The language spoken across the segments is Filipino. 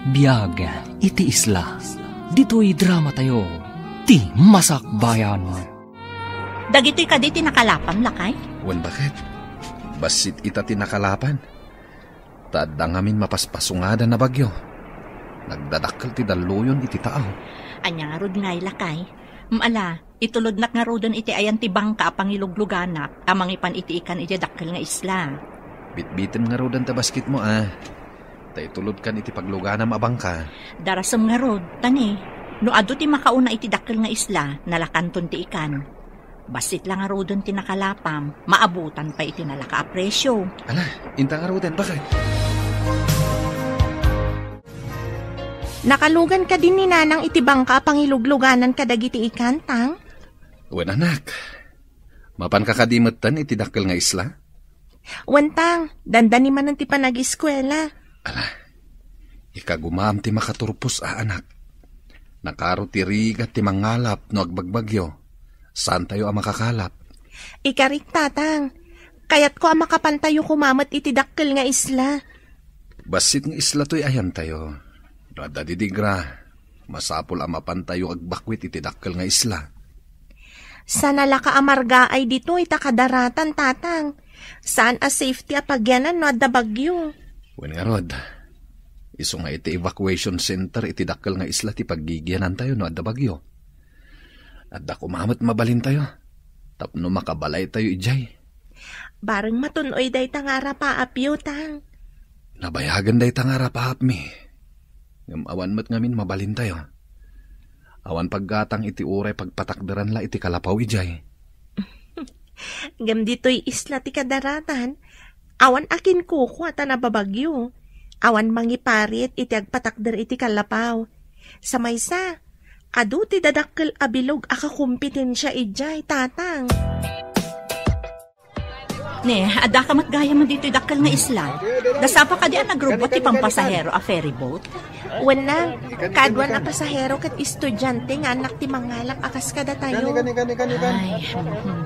Biyag iti isla. Dito'y drama tayo. Ti Masakbayan. Dagito'y kaditi nakalapan lakay? Wan bakit? Basit ita tinakalapan. Tadang amin mapaspasungadan na bagyo. Nagdadakkel ti daluyon iti tao. Anya nga rod ngay lakay. Maala, itulod nak nga rodon iti ayan ti bangka apang ilugluganak, amang ipan iti ikan iti dakkel nga isla. Bitbitin nga rodan ta basket mo Tay tulod kan iti paglugana mabangka. Darasam nga rod, tani. No ado ti makauna iti dakkel nga isla, nalakanton ti ikan. Basit lang nga rodon ti nakalapam, maabutan pa iti nalaka apresyo. Ala, inta nga rodan, bakit? Nakalugan ka din ni nanang iti bangka pangilugluganan ka dagiti ikan, tang? Wen anak, mapan kakadimetan iti dakkel nga isla? Wantang, dandani man ti panag-eskwela. Ala, ikagumam ti makaturpos anak. Nakaro ti rigat ti mangalap no agbagbagyo. Saan tayo ang makakalap? Ikarik tatang, kayat ko ang makapantayo kumamat iti dakkel nga isla. Basit nga isla to'y ayan tayo. Rada didigra, masapol ang mapantayo agbakwit iti dakkel nga isla. Sana laka amarga ay dito itakadaratan tatang. Saan a safety apagyanan no adda bagyo? Wen nga rod, iso nga iti evacuation center iti dakkel nga isla ti paggigyanan tayo no adda bagyo. Adda kumamat mabalin tayo. Tapno makabalay tayo ijay. Bareng matunoy day tangara paapyo tang. Nabayagan day tangara paap mi. Ngam awan mat ngamin mabalin tayo. Awan paggatang iti uray pagpatakderan la iti kalapaw ijay. Ngam dito'y isla ti kadaratan. Awan akin kuko at nababagyo. Awan mangiparit iti agpatakder iti kalapaw. Sa maysa, adu ti dadakkel abilog akakumpetensya ijay, tatang. Ne, ada ka matgaya mo dito dakkel nga isla. Dasapa ka diyan nagrobot ti pampasahero a ferry boat. Wala, kadwan a pasahero kat estudyante nga anak ti mangalak akas kada tayo. Ay,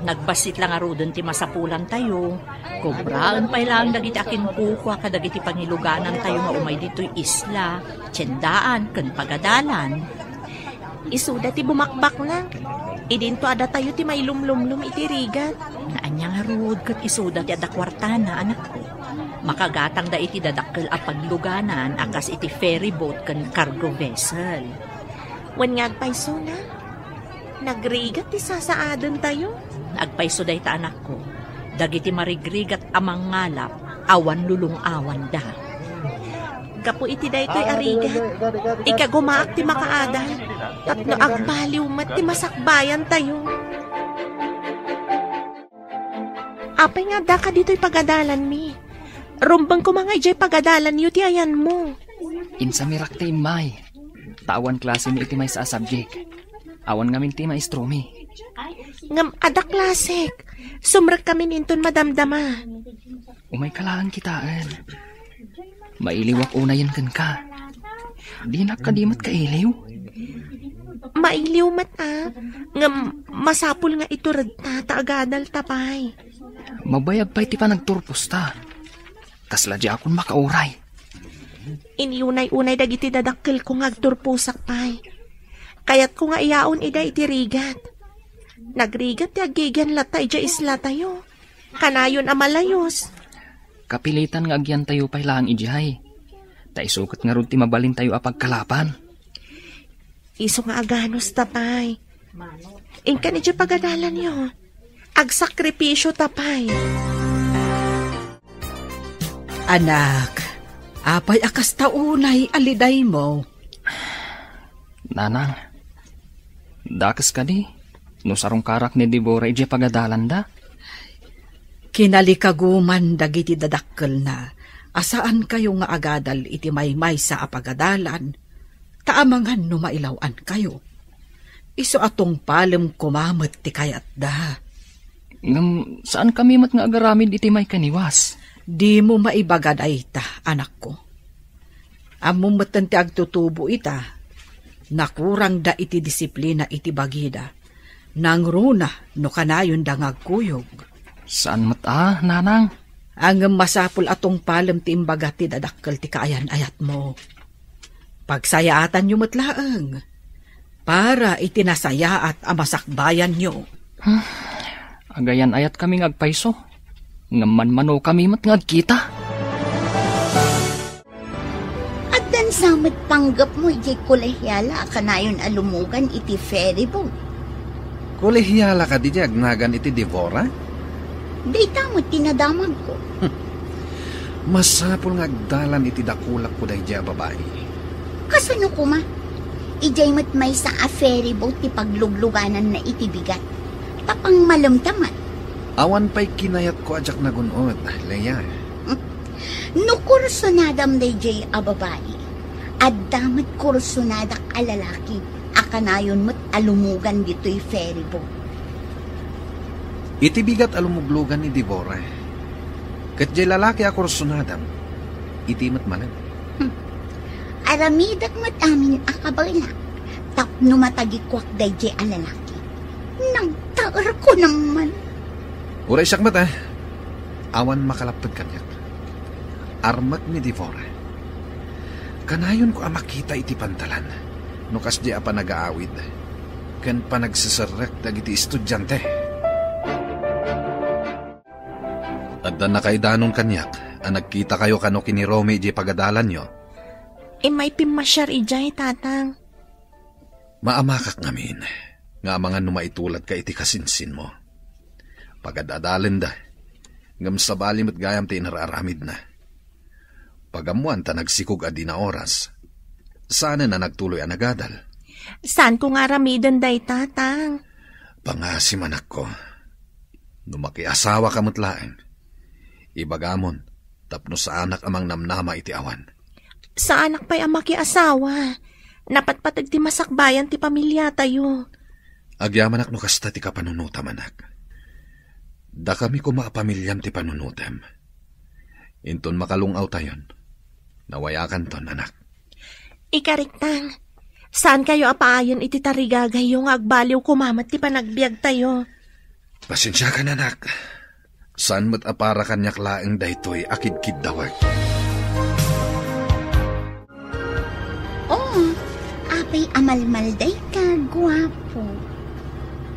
nagbasit lang arudon ti masapulan tayo. Kubraan pa lang dagiti akin kukwa kadagiti pangiluganan tayo nga umay dito'y isla, tiyendaan, ken pagadalan. Isuda ti bumakbak na. Idinto ada tayo ti may lumlumlum iti rigat. Naanya nga rod kat isuda ti ada kwartana, anak ko. Makagatang da iti dadakkel a pagluganan akas iti ferry boat ken cargo vessel. Wan nga agpayso na. Nagrigat ti sasaadan tayo. Agpayso day ta anak ko. Dagiti marigrigat amang ngalap, awan lulung awan da. Kapo iti daytoy arigat. Ikagumaak ti makaadan. Tapno agbaliw mat ti masakbayan tayo. Apay nga da ka dito'y pagadalan mi. Rumbang ko mga ijay pagadalan yu ti ayan mo. Insa mirak ti imay. Tawan klase mi iti may sa subject. Awan ngamin ti maestro mi. Ngam ada klasik. Sumrak kami ninton madamdama. Umay kalahan kitaan. Mailiwak unayan kan ka. Di nakadimat ka iliw. Mailiw mat ngam masapul nga ito radta taagadal tapay. Mabayag pa iti pa nagturpos ta. Kasla di akong makauray. Iniunay-unay dagiti dadakkel ko nga agturpusak pay. Kayat ko nga iyaon ida iti rigat. Nagrigat ti agigyan lata ija isla tayo. Kanayon amalayos. Kapilitan nga agyan tayo pay lang ijay. Taisukat nga ron ti mabalin tayo apagkalapan. Iso nga aganos tapay. Inkan ija pagadalan yo. Agsakripisyo tapay. Anak, apay akas taunay aliday mo. Nanang, dakas ka di. No sarong karak ni Deborah ije pagadalan da. Kinalikaguman dagiti dadakkel na. Asaan kayo nga agadal iti maymay sa apagadalan. Taamangan no mailawan kayo. Iso atong palem kumamet ti kayat da. Ngam, saan kami mat nga agaramid iti may kaniwas? Di mo maibagad ay ita, anak ko. Among matan ti agtutubo ita, nakurang da iti disiplina iti bagida. Nang runa no kanayon da ngagkuyog. Saan mat nanang? Ang masapul atong palem ti imbaga ti dadakkel ti kaayan ayat mo. Pagsayaatan nyo matlaang, para itinasayaat amasakbayan nyo. Agayan ayat kami ngagpaiso. Ngaman-mano kami mat ngagkita. At dan samit panggap mo, ijay kolehyala, kanayon alumugan iti ferry boat. Kolehyala ka di agnagan iti Devora? Dayta mo tinadamag ko. Masapul nga agdalan iti dakulak ko dahi diya babae. Kasano ko ma? Ijay mat may sa a ferry boat ti paglugluganan na iti bigat. Tapang malamtaman. Awan pa'y kinayat ko ajak na gunod, Leia. No kursunadam day jay a babae. At damat kursunadak a lalaki. Akanayon mo't alumugan dito'y ferry boat. Iti bigat alumuglugan ni Devora. Kat jay lalaki a kursunadam, iti mat malam. Aramidak mat amin akabala. Tapno matagikwak day jay a lalaki. Nang taar ko naman. Uray siyak mat awan makalapad kanyak. Armat ni Devora. Kanayon ko makita iti pantalan. No kas di apa nag-aawid. Kan pa nagsasarek dagiti estudyante. Adda na kaidanon kanyak. Nagkita kayo kano kini Romy di pagadalan nyo. May pimasyar ijay, tatang. Maamakak ngamin. Nga mga numaitulat ka iti kasinsin mo. Pagadadalan da. Ngam sabali mat gayam ti nararamid na. Pagamuan ta nagsikog adi na oras. Sana na nagtuloy ang nagadal. Saan ko nga ramidan day, tatang? Pangasim anak ko. Numakiasawa ka mutlaeng. Ibagamon, tapno sa anak amang namnama iti awan. Sa anak pa'y amaki asawa. Napatpatag ti masakbayan ti pamilya tayo. Agyaman ak no kasta ti kapanunutam anak. Da kami ko maapamilyam ti panunutam. Inton makalungaw tayon. Nawayakan ton anak. Ikariktang, saan kayo apaayon iti tarigagay yung agbaliw kumamat ti panagbiag tayo? Pasensya ka na anak. Saan mo't apara kanyak laeng daytoy akid-kid dawag. Oh, apay amalmalday ka, guwapo.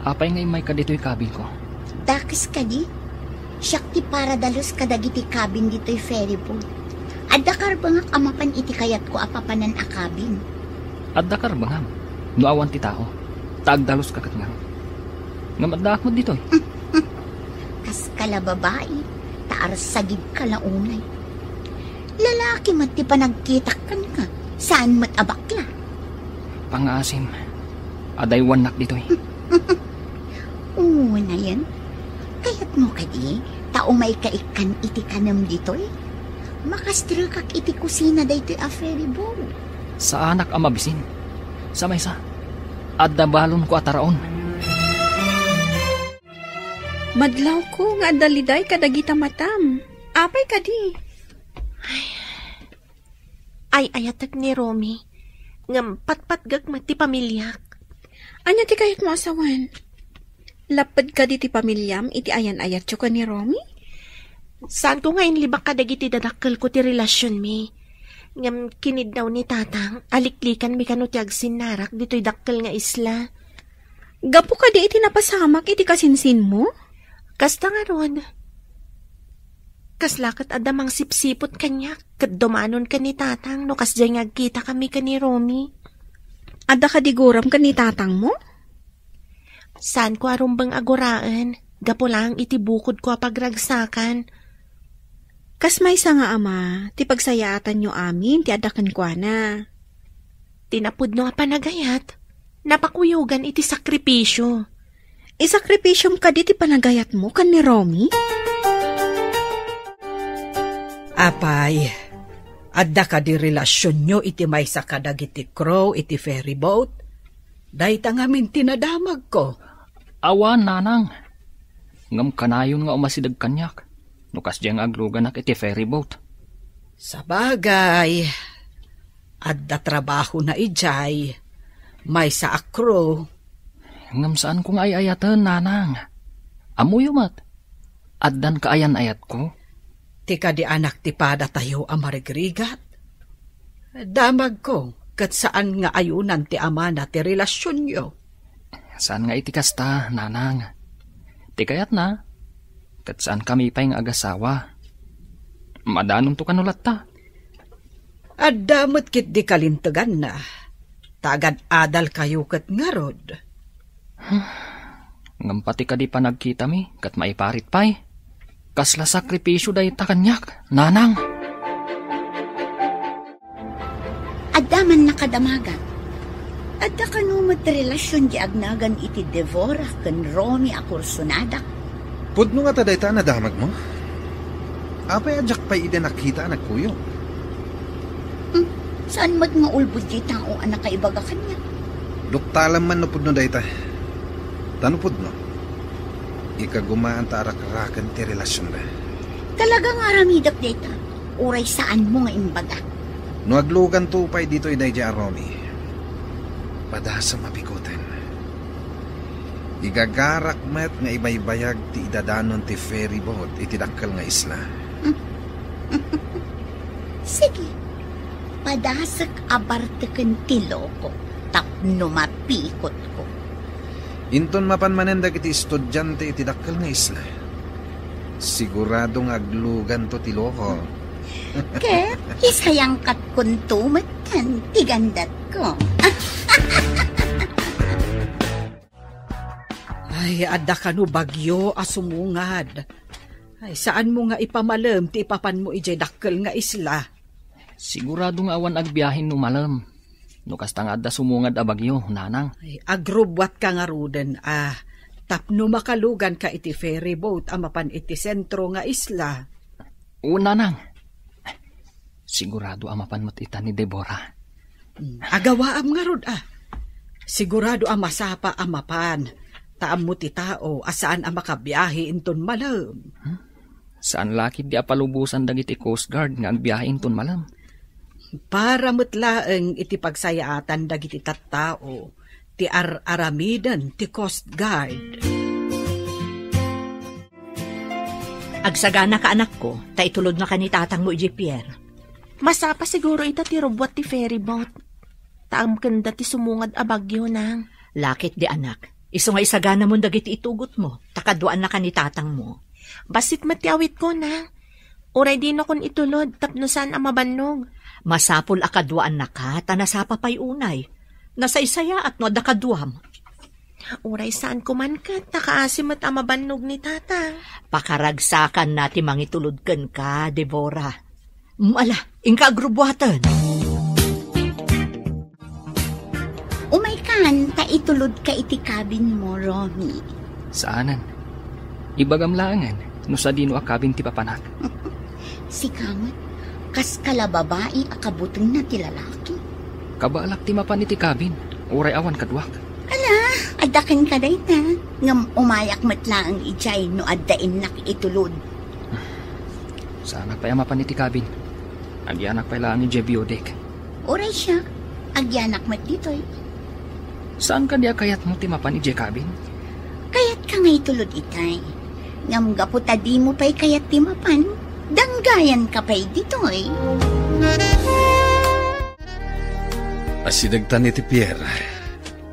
Apay ngay may kadito'y kabin ko. Dakis ka di? Siyak ti para dalos kadagiti kabin dito'y ferry boat. Adda karbangak amapan iti kayat ko apapanan akabin. Adda karbangam. Nuawan ti tao. Taagdalos kakat nga. Ngamaddaak mo dito'y. Kas kala babae, taar sagig kalaunay. Lalaki mat ti panagkitakan ka. Saan mat abakla? Pangasim. Aday wanak dito'y. Oo na yan. Kayat mo kadi, tao may kaikan iti kanam dito'y. Makastrukak iti kusina daytoy a ferry boat. Sa anak ang mabisin. Sa maysa. Adda balon ko ataraon. Madlaw ko nga daliday kadagita matam. Apay kadi. Ay ayatag ni Romy. Ngam patpatgag mati pamilyak. Anya ti kahit mo asawan? Lapad ka di ti pamilyam iti ayan-ayat ka ni Romy? Saan ko ngayon libak kadagiti dadakkel ko ti relasyon mi? Ngam kinid daw ni tatang, aliklikan mi kano ti agsinnarak dito'y dakkel nga isla. Gapo ka di iti napasamak iti kasinsin mo? Kasta nga ron. Kaslakat adamang sipsipot kanyak, kat dumanon ka ni tatang, no kas dyan agkita kami ka ni Romy. Adda ka diguram ka ni tatang mo? Saan ko arumbang aguraan, gapo lang iti bukod ko pagragsakan. Kas may sa nga ama, ti pagsayaatan nyo amin, ti adakan kwa na. Tinapud no panagayat, napakuyugan iti sakripisyo. Isakripisyong ka di ti panagayat mo kan ni Romy? Apay, adda ka di relasyon nyo iti may sa kadag iti crow iti ferry boat. Dahi tangamin tinadamag ko. Awan, nanang. Ngam kanayon nga umasidag kanyak. Nukas diyang aglugan ak iti ferry boat. Sa bagay, adda trabaho na ijay. May sa akro. Ngam saan kong ayayatan, nanang? Amuyo mat. Addan kaayan-ayat ko. Tika di anak ti pada tayo amarigrigat. Damag ko, kat saan nga ayunan ti ama na ti relasyon nyo? Saan nga iti kasta, nanang? Ti kayat na, kat saan kami pa'y nga agasawa. Madanong to kanulat ta. At damot kit di kalintagan na. Tagad adal kayo kat ngarod. Ngampati ka di pa nagkita mi, kat maiparit pa'y. Kasla sakripisyo dahi ta kanyak, nanang. Adaman nakadamagan. Adda kanumot relasyon di agnagan iti Devora ken Romy a kursunadak. Pudno nga taday ta na damag mo? Apay adyak pa ide nakita nagkuyo. Saan mat nga ulbud di tao anak kaibaga kanya? Luktalam man no pudno day ta. Tano pudno? Ikagumaan ta arak-arakan ti relasyon da. Talagang aramidak data. Uray saan mo nga imbaga? No aglugan tupay dito iday di Romy. Padasa mabikutin. Igagarak met nga ibaybayag ti idadanon ti ferry boat iti dakkel nga isla. Sige. Padasak abarteken ti loko tapno mapikot ko. Inton mapanmanendag iti estudyante iti dakkel nga isla. Siguradong aglugan to ti loko. Ket isayang kat kuntumet kan ti gandat ko. Ay, adda ka no bagyo asumungad. Ay, saan mo nga ipamalam ti ipapan mo ijay dakkel nga isla? Sigurado nga awan agbiyahin no malam. No kasta nga adda sumungad a bagyo, nanang. Ay, agrubwat ka nga ruden, tapno makalugan ka iti ferry boat amapan iti sentro nga isla. O, nanang. Sigurado amapan mo't ita ni Deborah. Agawaam nga rod, Sigurado masapa amapan. Taam mo ti tao, asaan makabiyahe inton malam. Saan lakit di apalubusan dagiti Coast Guard nga agbiyahe inton malam? Para mutlaeng iti pagsayaatan dagiti tattao, ti aramidan ti Coast Guard. Agsagana ka anak ko, ta itulod na ka ni tatang mo iji Pierre. Masapa siguro ita ti robot ti ferry boat. Taam kanda ti sumungad a bagyo nang. Lakit di anak. Iso nga isagana mo dagiti itugot mo, takaduan na ka ni tatang mo. Basit matiawit ko na. Uray di na kon itulod, tapno saan ang mabannog. Masapul akaduan na ka, tanasapa pa'y unay. Nasa isaya at no adakaduam. Uray saan kuman ka, takaasim at ang mabannog ni tatang. Pakaragsakan nati mangitulod ka, Deborah. Ala, ingka agrubwatan. Umaykan, ta itulod ka iti cabin mo, Romy. Saanan? Ibagamlangan, no sa dino akabin ti papanak. Si Kamat, kas kala babae akabuteng na ti lalaki. Kabaalak ti mapan iti kabin, uray awan kadwak. Ala, adakan ka day ta. Ngam umayak matlaang ijay no addain nak itulod. Saan pa'y mapan iti kabin? Agyanak pa'y lang ni Jebiodek. Uray siya, agyanak mat dito'y. Saan ka diya kayat mo ti mapan iti kabin? Kayat ka nga itulod itay. Ngam gaputa di mo pa'y kayat ti mapan. Danggayan ka pa'y dito'y. Asidagtan iti Pierre.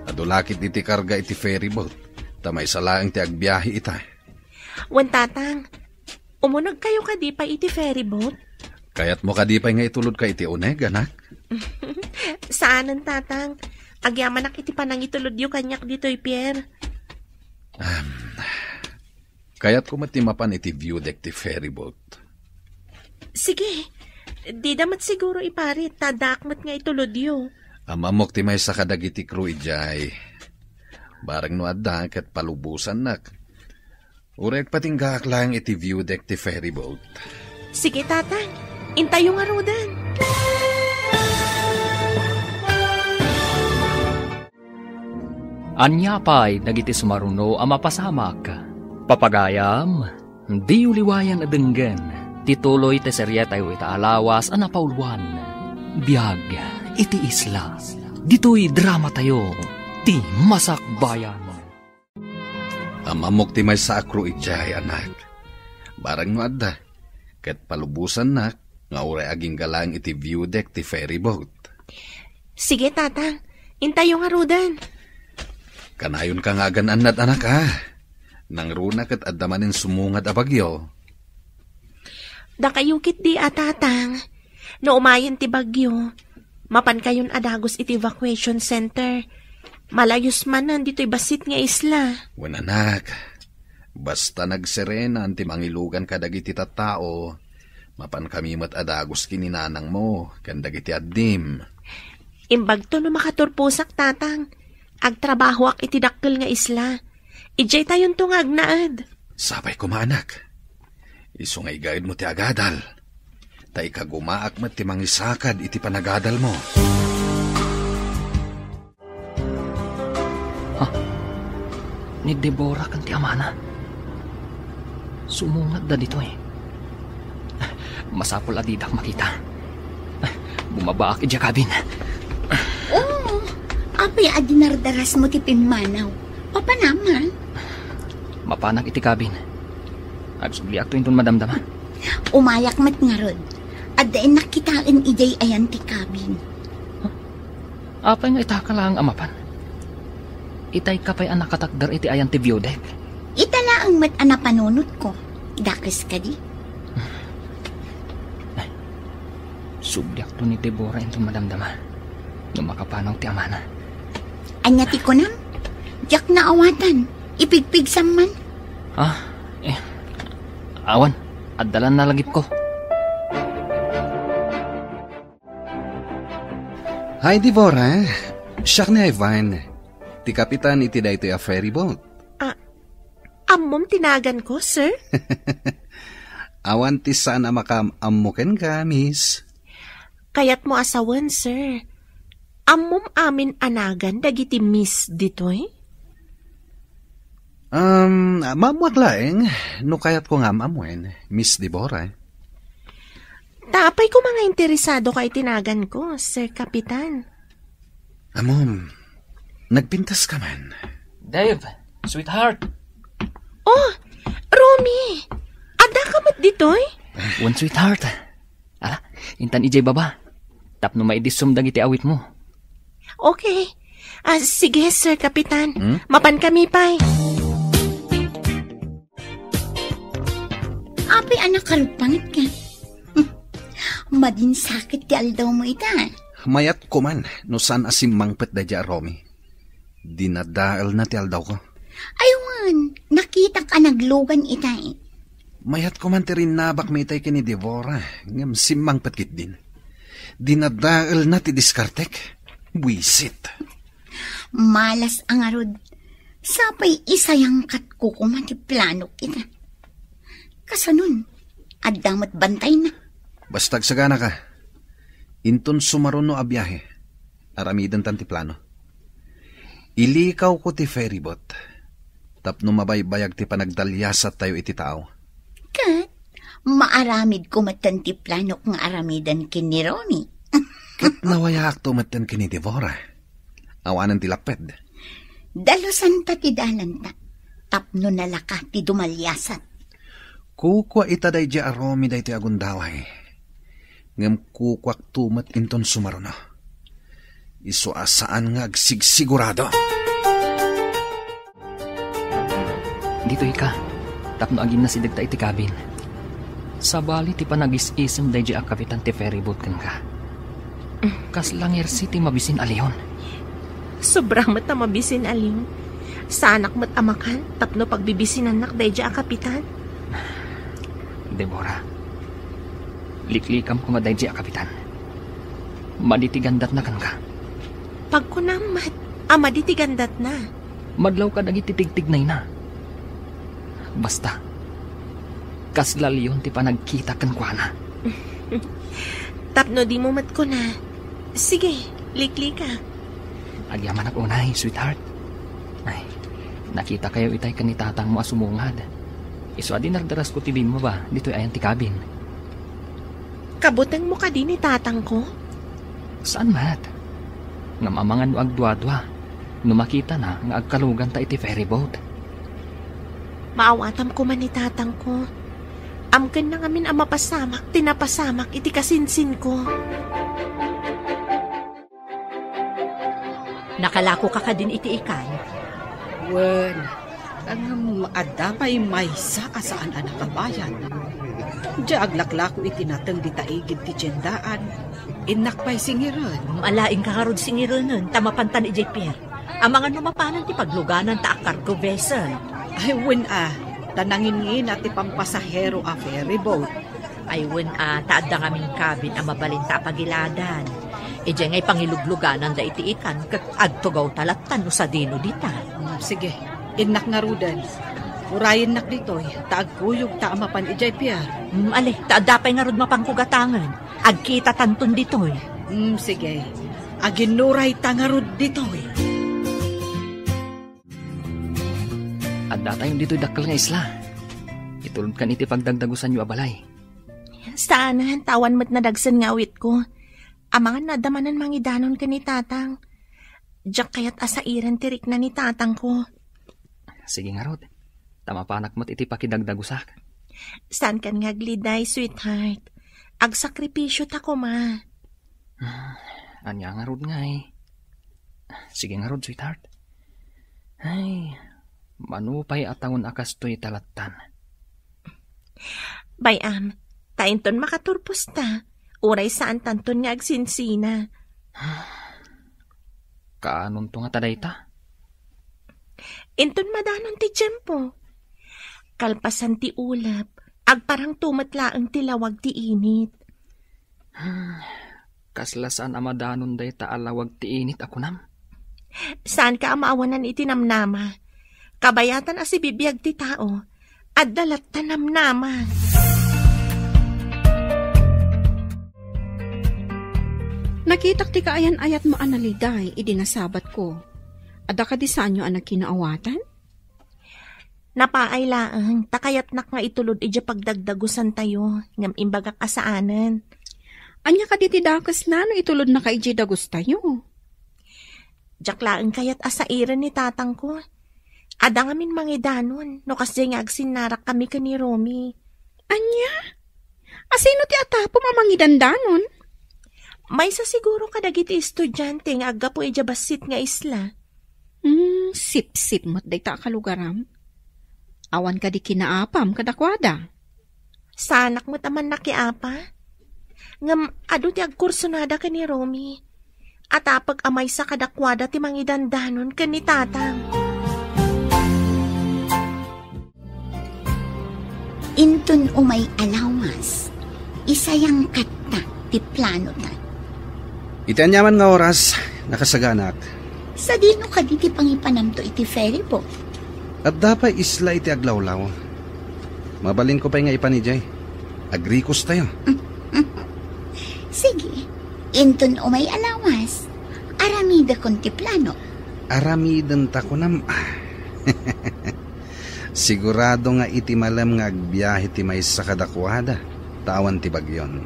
Adulakit iti karga iti ferry boat. Tamay salaang ti agbiyahe ita. Wan tatang, umunag kayo ka di pa iti ferry boat? Kayat mo kadipay nga itulod ka iti uneg, anak? Saanan tatang? Agyaman iti panang itulod yu kanyak dito'y Pierre. Kayat ko matimapan iti view deck ti ferry boat. Sige, di damat siguro iparit, tadakmat nga itulod yu. Amamok ti may sa kadagiti crew ijay. Barang no adda ket palubusan nak. Urek patinggak lang iti view deck ti ferry boat. Sige tatang, intayo nga rodan. Anya pa'y nagiti sumaruno ang mapasamak. Papagayam, di uliwayan adenggan. Tituloy te serya tayo itaalawas ang napauluan. Biyag, iti isla. Dito'y drama tayo, ti masakbayan. Amamok ti may sa akro ijay, anak. Barang no adda, ket palubusan nak, nga uray aging galang iti view deck ti ferry boat. Sige, tatang. Intayo nga rudan. Kanayon ka nga gananad anak ha. Nang runa kat adamanin sumungad a bagyo. Da kayukit di tatang. No umayon ti bagyo. Mapan kayon adagos iti evacuation center. Malayos man nandito'y basit nga isla. Wan anak. Basta nagserena ti mangilugan ka dagiti tattao. Mapan kami mat adagos kininanang mo. Kan dagiti addim. Imbag to no makaturpusak tatang. Agtrabaho ak iti dakkel nga isla. Ijay tayon to nga agnaad. Sabay ko maanak. Isungay gayad mo ti agadal. Tay kagumaak mat ti mangisakad iti panagadal mo. Ni Deborah kan ti amana. Sumungad da dito eh. Masapol adidak makita. Bumaba ak iti kabin. Oo, apay adinardaras mo ti pinmanaw. Papa naman. Mapanak iti kabin. Agsubli ak to inton madamdama. Umayak mat nga rod. At dain nakitaan ijay ayan ti kabin. Apay nga itaka lang amapan. Itay kapay anak katakdar iti ayan ti biodek. Itala ang mat anapanunot ko. Dakis ka di. Subyak to ni Deborah inton madamdama. Nung makapanaw ti amana. Anya ti ko nang? Diyak na awatan. Ipigpig man. Awan, addalan na lagip ko. Hi, Deborah. Siyak ni Ivan. Ti kapitan iti da ito a ferry boat. Ammom tinagan ko, sir? Awan ti sana makam-amuken ka, miss. Kayat mo asawan, sir. Ammom amin anagan dagiti miss ditoy? Mamuak laeng. No kayat ko nga amuen, Miss Deborah. Tapay ko mga interesado kay tinagan ko, Sir Kapitan. Amom, nagpintas ka man. Dave, sweetheart. Oh, Romy! Ada ka mat ditoy? One sweetheart. Intan ijay baba. Tapno maidisum dagiti awit mo. Okay. Sige, Sir Kapitan. Mapan kami pa'y. Api anak karupangit ka. Madin sakit ti aldaw mo ita. Mayat ko man, no saan asimangpet da dya, Romy. Dinadaal na ti aldaw ko. Aywan, nakita ka naglogan ita eh. Mayat ko man ti rinabak may itay kini Deborah. Ngam simangpet kit din. Dinadaal na ti diskartek. Buisit. Malas ang arod. Sapay isayang kat ko kumati plano kita. Kasanun, adamot bantay na. Bastag sagana ka. Inton sumaron no abiyahe. Aramidan tanti plano. Ilikaw ko ti ferryboat. Tapno mabaybayag ti panagdalyasat tayo iti tao. Kat, maaramid ko matanti plano kung aramidan kini Romy. Kat nawayak to matan kini Deborah. Awanan ti laped. Dalosan ta ti dalan ta. Tapno nalaka ti dumalyasat. Kukwa itaday di aromi day ti agundaway. Ngam kukwak tumat inton sumaruno. Iso asaan nga agsigsigurado. Dito ika. Tapno agim na si dagta iti kabin. Sabali ti panagis-isem day di kapitan ti ferryboat kan ka. Kaslangir si ti mabisin aliyon. Sobrang mata mabisin aliyon. Sa anak mat amakan, tapno pagbibisin anak day di kapitan. Deborah, liklikam ko maday di kapitan. Maditigandat na kan ka. Pagkunamat, maditigandat na. Madlaw ka dagiti tigtignay na. Basta, kaslalyon ti panagkita kan kwa na. Tapno di mo mat ko na. Sige, likli ka. Agyaman ak unay, sweetheart. Ay, nakita kayo itay kanitatang mo asumungad. Iso adi nagdaras ko tibin mo ba? Dito'y ayan ti kabin. Kabutang mo ka din ni tatang ko? Saan mat? Nga mamangan no agdwa-dwa. Numakita na nga agkalugan ta iti ferryboat. Maawatam ko man ni tatang ko. Amken na ngamin ang mapasamak, tinapasamak iti kasinsin ko. Nakalako ka din iti ikan. Wen, ang adda pa'y maysa asaan anak kabayan. Diya aglaklako itinatang di taigid ti tiyendaan. Inak pa'y singiran. Malaing kakarod singiranan, tamapantan ijay Pierre. Ang mga numapanan ti pagluganan ta cargo vessel. Ay, wen tanangin at ti pampasahero a ferry boat. Ay wen taadda kaming kabin ang mabalinta pagiladan. Ijay ngay pangilugluganan da iti ikan kat adtugaw talatan no sa dino dita. Sige, inak nga rudan. Urayin nak ditoy, taagkuyog ta amapan ijay Pierre. Ale, taadda pa'y nga rod mapangkugatangan. Agkita tanton ditoy. Sige, aginuray ta nga rod ditoy. Adda tayong dito'y dakkel nga isla. Itulod kan iti pagdagdagusan yu abalay. Saan tawan mo't nadagsan nga awit ko. Amangan nadamanan mangidanon ka ni tatang. Diyak kaya't asairan tirik na ni tatang ko. Sige nga rod. Tamapanak mo't iti pakidagdagusak. Saan kan nga gliday, sweetheart? Agsakripisyo ta ko, ma. Anya nga rod nga eh. Sige nga rod, sweetheart. Ay, manupay atawon akas to'y talatan. Bayam, tainton makaturpos ta. Uray saan tanton nga agsinsina. Kaanon to nga taday ta? Inton madanon ti tiyempo. Kalpasan ti ulap, agparang tumatlaang tilawag ti init. Kaslasan amadanon day ta alawag ti init ako nam? Saan ka amaawanan iti namnama? Kabayatan asi bibiyag ti tao, at dalat ta namnama. Nakitak ti kaayan-ayat mo analiday, idinasabat ko. Ada ka di sanyo anak kinaawatan? Napaaylaang, takayat nak nga itulod ija pagdagdagusan tayo, ngam imbagak asaanan. Anya ka di tidakas na no itulod na ka ija dagos tayo. Jaklaang kayat asairan ni tatang ko. Ada ngamin mangidanon, no kasi nga agsinarak kami ka ni Romy. Anya? Asino ti atapo mamangidandanon? May sa siguro kadagiti estudyante nga aga po ijabasit nga isla. Sip-sip mo't day ta kalugaram. Awan ka di kinaapam kadakwada. Sanak mo taman nakiapa. Ngam adu ti agkursunada ka ni Romy. At apag amay sa kadakwada ti mangidandanon ka ni tatang. Intun umay alawas. Isayang kata ti plano na. Itanyaman nga oras, nakasaganak. Sa dino ka di ti pangipanam to iti ferry boat. At dapat isla iti aglawlaw. Mabalin ko pa nga ipanijay. Agrikos tayo. Sige, intun umay alawas. Aramida kon ti plano. Aramidan ta ko nam. Sigurado nga iti malam nga agbiyahe ti may sa kadakwada. Tawan ti bagyon.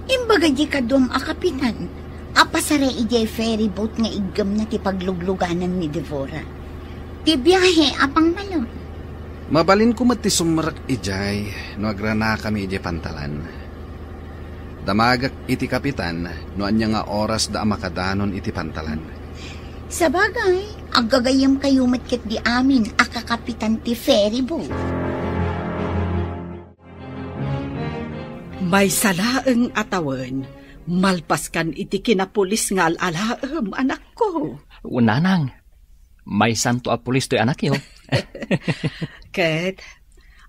Imbaga di ka duam a kapitan. Apasare ijay ferry boat nga igam na ti paglugluganan ni Devora. Ti biyahe apang malon. Mabalin ko mati sumrak ijay no agrana kami ijay pantalan. Damagak iti kapitan no anya nga oras da makadanon iti pantalan. Sa bagay, agagayam kayo matkit di amin akakapitan ti ferry boat. May salaeng atawan, malpaskan iti kinapulis nga alalaem, anak ko. Unanang, may santo a pulis to'y anak yo. Ket,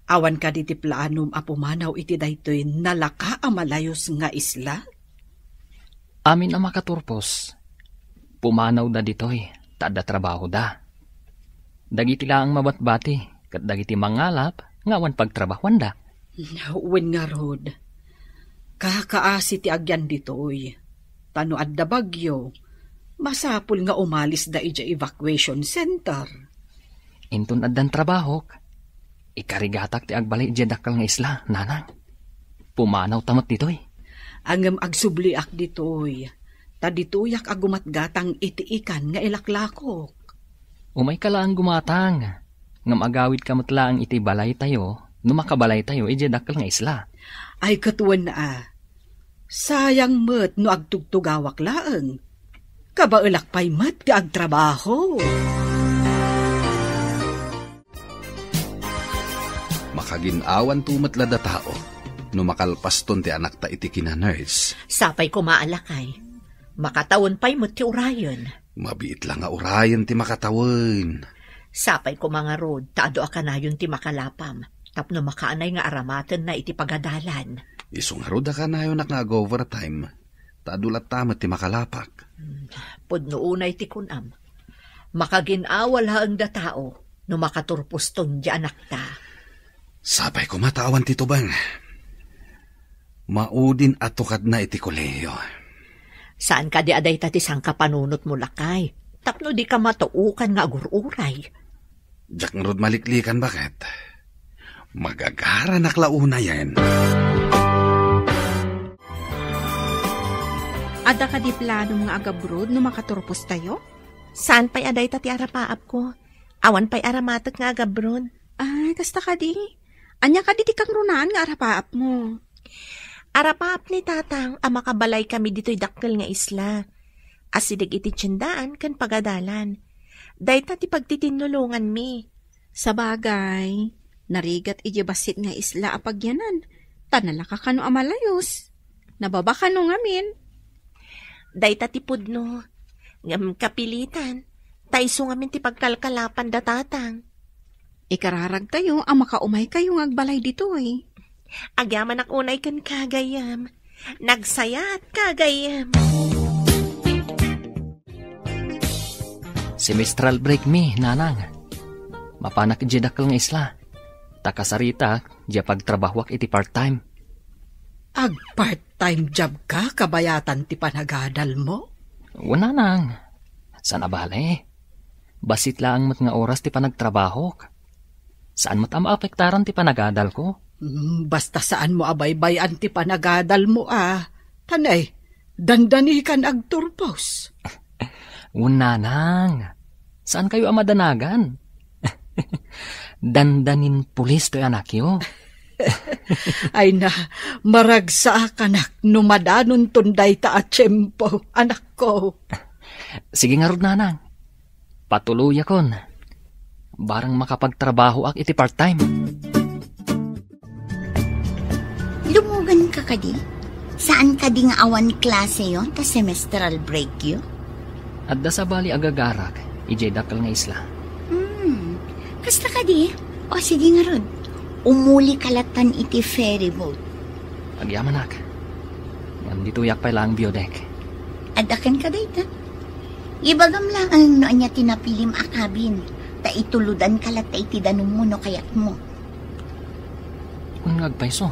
awan ka diti planum a pumanaw iti daytoy nalaka a malayos nga isla? Amin ang makaturpos. Pumanaw da ditoy, tada trabaho da. Dagiti lang mabatbati, kat dagiti mangalap, ngawan pagtrabahuan da. Wen nga rod, kakaasi ti agyan ditoy. Tano adda bagyo, masapul nga umalis da ija evacuation center. Intun addan trabahok, ikarigatak ti agbalay ija dakal nga isla, nanang. Pumanaw tamat ditoy. Angem agsubliak ditoy, ta ditoyak agumatgatang iti ikan nga ilaklakok. Umay ka lang gumatang, ngam agawid ka matlaang iti balay tayo, numakabalay tayo ija dakal nga isla. Ay katuwan na sayang met no agtugtugawak laeng. kabailak pa'y mat ti agtrabaho. Makaginawan tumatla da tao, no makalpaston ti anak ta iti kina-nurse. Sapay ko maalakay. Makatawon pa'y mo ti urayon. Mabiit lang nga urayan ti makatawon. Sapay ko mga rod, taado akanayon ti makalapam. Tapno makaanay nga aramaten na iti pagadalan. Isong haruda ka na yun nga overtime. Taadulat tamat ti makalapak. Pudno unay ti kunam. Makaginawal haang da tao no makaturpuston di anak ta. Sabay ko matawan ti tubang. Maudin atukad na iti koleyo. Saan ka di aday tati sang kapanunot mo lakay? Tapno di ka matuukan nga agururay. Diyak ngarod maliklikan bakit? Magagara naklauna yan. Ada ka di plano nga agabrod no makaturpos tayo? Saan pa'y aday tati arapaap ko? Awan pa'y aramatek nga agabron. Ay, kasta ka di. Anya ka di kang runaan nga arapaap mo. Arapaap ni tatang, makabalay kami dito'y dakkel nga isla. Asidig iti tiyendaan kan pagadalan. Day tati pagtitinulungan mi. Sa bagay, narigat iti basit nga isla apagyanan. Tanala ka kano amalayos. Nababa ka no ngamin. Day tati pudno. Ngam kapilitan. Taiso ngamin ti pagkalkalapan da tatang. Ikararag tayo, makaumay kayo ng agbalay dito eh. Agyaman ak unay kan kagayam. Nagsaya at kagayam. Semestral break mi, nanang. Mapanak jedakkel nga isla. Takasarita, di pagtrabahwak iti part-time. Ag part-time job ka, kabayatan ti panagadal mo? Wala nang. Saan abale? Basit lang mat nga oras ti panagtrabahok. Saan mat maapektaran ti panagadal ko? Basta saan mo abaybayan ti panagadal mo Tanay, dandanikan agturpos. Wala nang. Saan kayo amadanagan? Dandanin pulis to anak yo. Ay na, maragsa kanak numadanon tunday ta at tiyempo, anak ko. Sige nga rod, nanang. Patuloy akon. Barang makapagtrabaho ak iti part-time. Lumugan ka kadi? Saan ka di nga awan klase yon ta semestral break yo? At da sa bali agagarak, ijay dakal nga isla. Kasta ka di? O sige nga rod. Umuli kalatan iti ferry boat. Agyaman ak. Nandito yak pa lang biodek. Adakan ka dayta. Ibagam lang ang noon niya tinapilim akabin. Ta ituludan kalata iti danong mo no kayat mo. Kung ngagpaiso,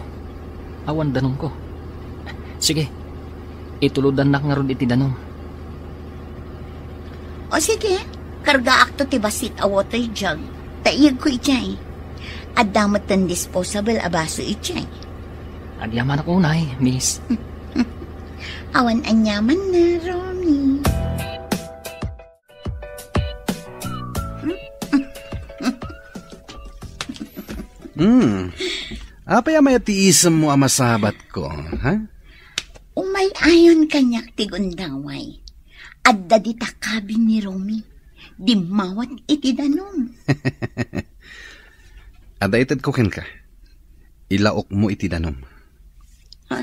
awan danong ko. Sige, ituludan nak nga ron iti danong. O sige, karga akto ti basit a water jug. Taiyag ko ijay. At damat ng disposable abaso ijay. Agyaman ako unay, miss. Awan anyaman na, Romy. Apay amay tiisam mo amasabat ko, ha? Umay ayon kanyak tigundaway. Adda di takabin ni Romy. Dimawat iti danom. Adaited ko ken ka. Ilaok mo iti danom. Ha?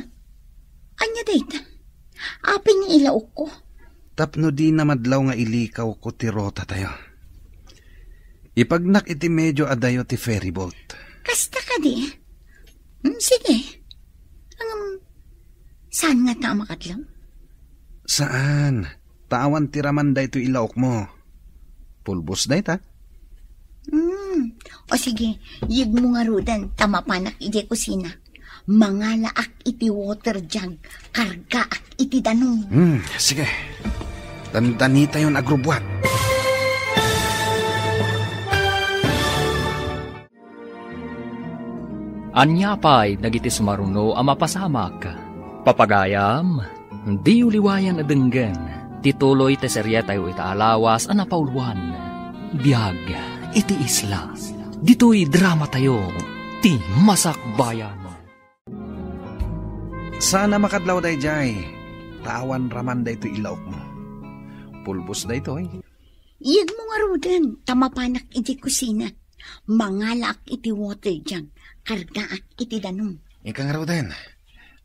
Anya dayta? Apay ni ilaok ko. Tapno di na madlaw nga ilikaw ko ti rota tayo. Ipagnak iti medyo adayo ti ferry boat. Kasta ka di? Sige. Saan nga ta makatlaw? Saan? Tawan tiraman da ito ilaok mo. Pulbos da ita. O sige, yig mo nga rudan, tamapanak iti kusina. Mangalaak iti water jug, kargaak iti danong. Sige. Dandani tayo agrubwat. Anya pa'y dagiti sumaruno ang mapasamak. Papagayam, di uliwayan adenggan. Tituloy te serya tayo itaalawas ang napauluan. Biyag, iti isla. Dito'y drama tayo, ti masakbayan. Sana makadlaw day jay. Tawan raman da ito ilaok mo. pulbos da ito eh. Iyag mo nga rudan, tamapanak iti kusina. Mangalak iti water jug, kargaak iti danom. Ika nga raw din,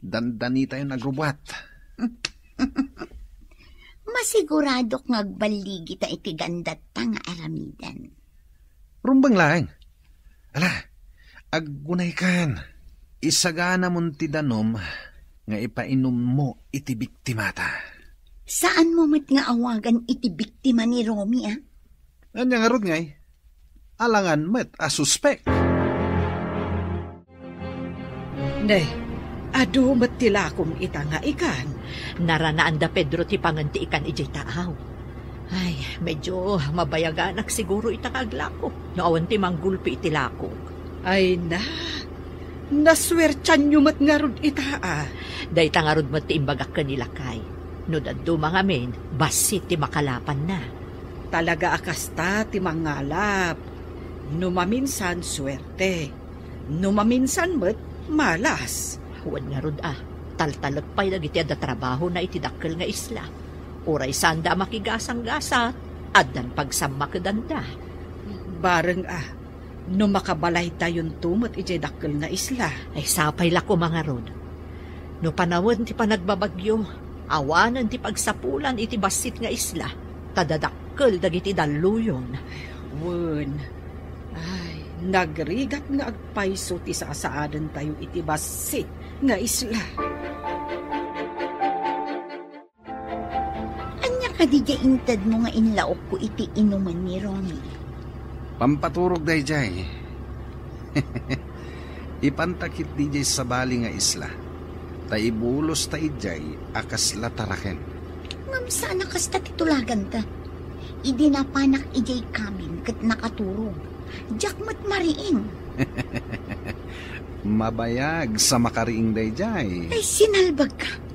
dandani tayo nagrubat. Masiguradok ngagbaligi ta iti gandat ta nga aramidan. Rumbang lang. Ala, aggunay kan. Isagana mong ti danom nga ipainom mo iti biktimata. Saan mo mat nga awagan iti biktima ni Romy, ah? Anya nga rod ngay, alangan met a suspect. Ne, adu matilakom ita nga ikan. Naranaan da Pedro ti panganti ikan ijay taaw. Ay, medyo mabayaganak siguro itakagla ko. Noawan ti manggulpi itilako. Ay na, naswertyan nyo mat nga rod ita ah. Day tangarod mo ti imbagak kanila kay. No daddo mga men, basit ti makalapan na. Talaga akasta ti mangalap. Numaminsan swerte. Numaminsan mat malas. Huwag nga rod taltalag pa'y nagiti ada trabaho na itidakkel nga isla. Uray sanda makigasang-gasa, adan pagsamakadanda. Bareng no makabalay tayon tumot iti dakkel nga isla. Ay sapay lako mga rod. No panawon ti panagbabagyo, awanan ti pagsapulan iti basit nga isla, tadadakkel dagiti daluyon. Wen, ay, nagrigat nga agpayso ti sasaadan tayo iti basit nga isla. Kadija intad mo nga inlaok ko iti inuman ni Romy. Pampaturog day jay. Ipantakit di jay sa bali nga isla. Ta ibulos ta ijay akas lataraken. Ngam sana kasta titulagan ta. Idinapanak ijay kamin kat nakaturog. Jakmat mariing. Mabayag sa makariing day jay. Ay sinalbag ka.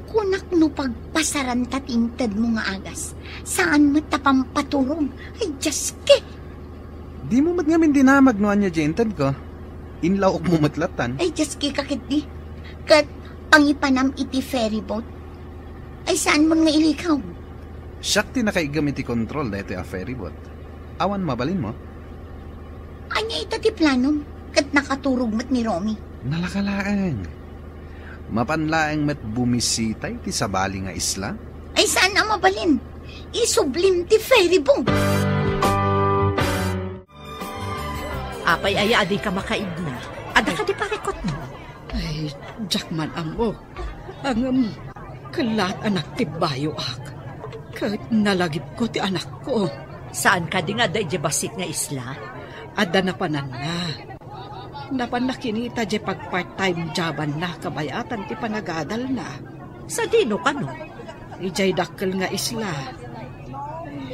Kunak no pagpasaran tatintad mo nga agas. Saan mo tapampaturong? Ay, jaske! Di mo mat ngamin dinamag no anya jentad ko. Inlaok mo matlatan. Ay, jaske kakit di. Kat pangipanam iti ferry boat. Ay, saan mo nga ilikaw? Siyak ti nakaigamit ti control dahito a ferry boat. Awan mabalin mo? Anya ita ti planom? Kat nakaturog mat ni Romy. Nalakalaang. Mapanlaang met bumisitay ti sabali nga isla? Ay saan ang mabalin? Isublim ti ferry boat. Apay aya adi ka makaid na. Ada ka di parekot mo. Ay, jakman amo. Ang kalat anak ti bayo ak. Kahit nalagip ko ti anak ko. Saan ka di nga da basit nga isla? Ada na panan na. Napan nakinita di pag part-time joban na kabayatan ti panagadal na. Sa dino ka no? Ijay dakkel nga isla.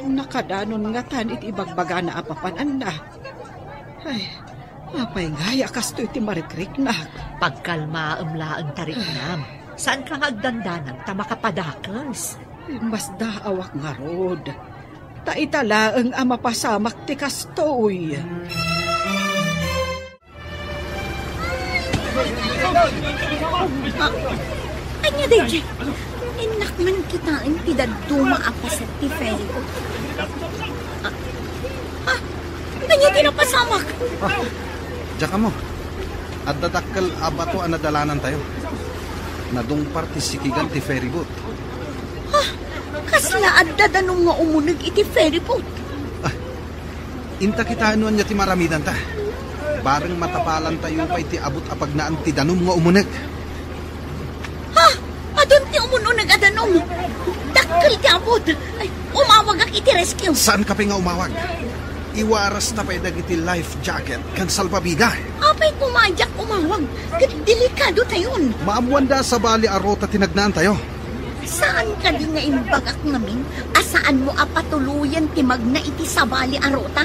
Nakadanon nga tan iti ibagbaga na apapanan na. Ay, apay nga yakas to iti marikrik na. Pagkalma amlaan tarik nam. Saan ka nga agdandanan ta makapadakas? Mas daawak nga rod. Ta italaang amapasamak ti kastoy. Anya day, inak man kitain ti daduma apas at ti ferry boat. Anya tinapasamak? Diyan mo. At dadakkel abato ang nadalanan tayo. Nadung partisikigan ti ferry boat. Kasla at dadanong nga umunag iti ferry boat. Inta kita anuan niya ti maramidan ta. Bareng matapalan tayo pa iti abot apag na ang tidanom nga umunag. Ha? Adon ti umunag adanom. Dakkel ti abot. Ay, umawag ak iti rescue. Saan ka pa nga umawag? Iwaras na pa iti life jacket kan salpabida. Apay pumadyak umawag. Delikado tayon. Maamuan sa bali arota tinagnaan tayo. Saan ka di nga imbagak namin? Asaan mo apatuluyan ti magna iti sabali arota?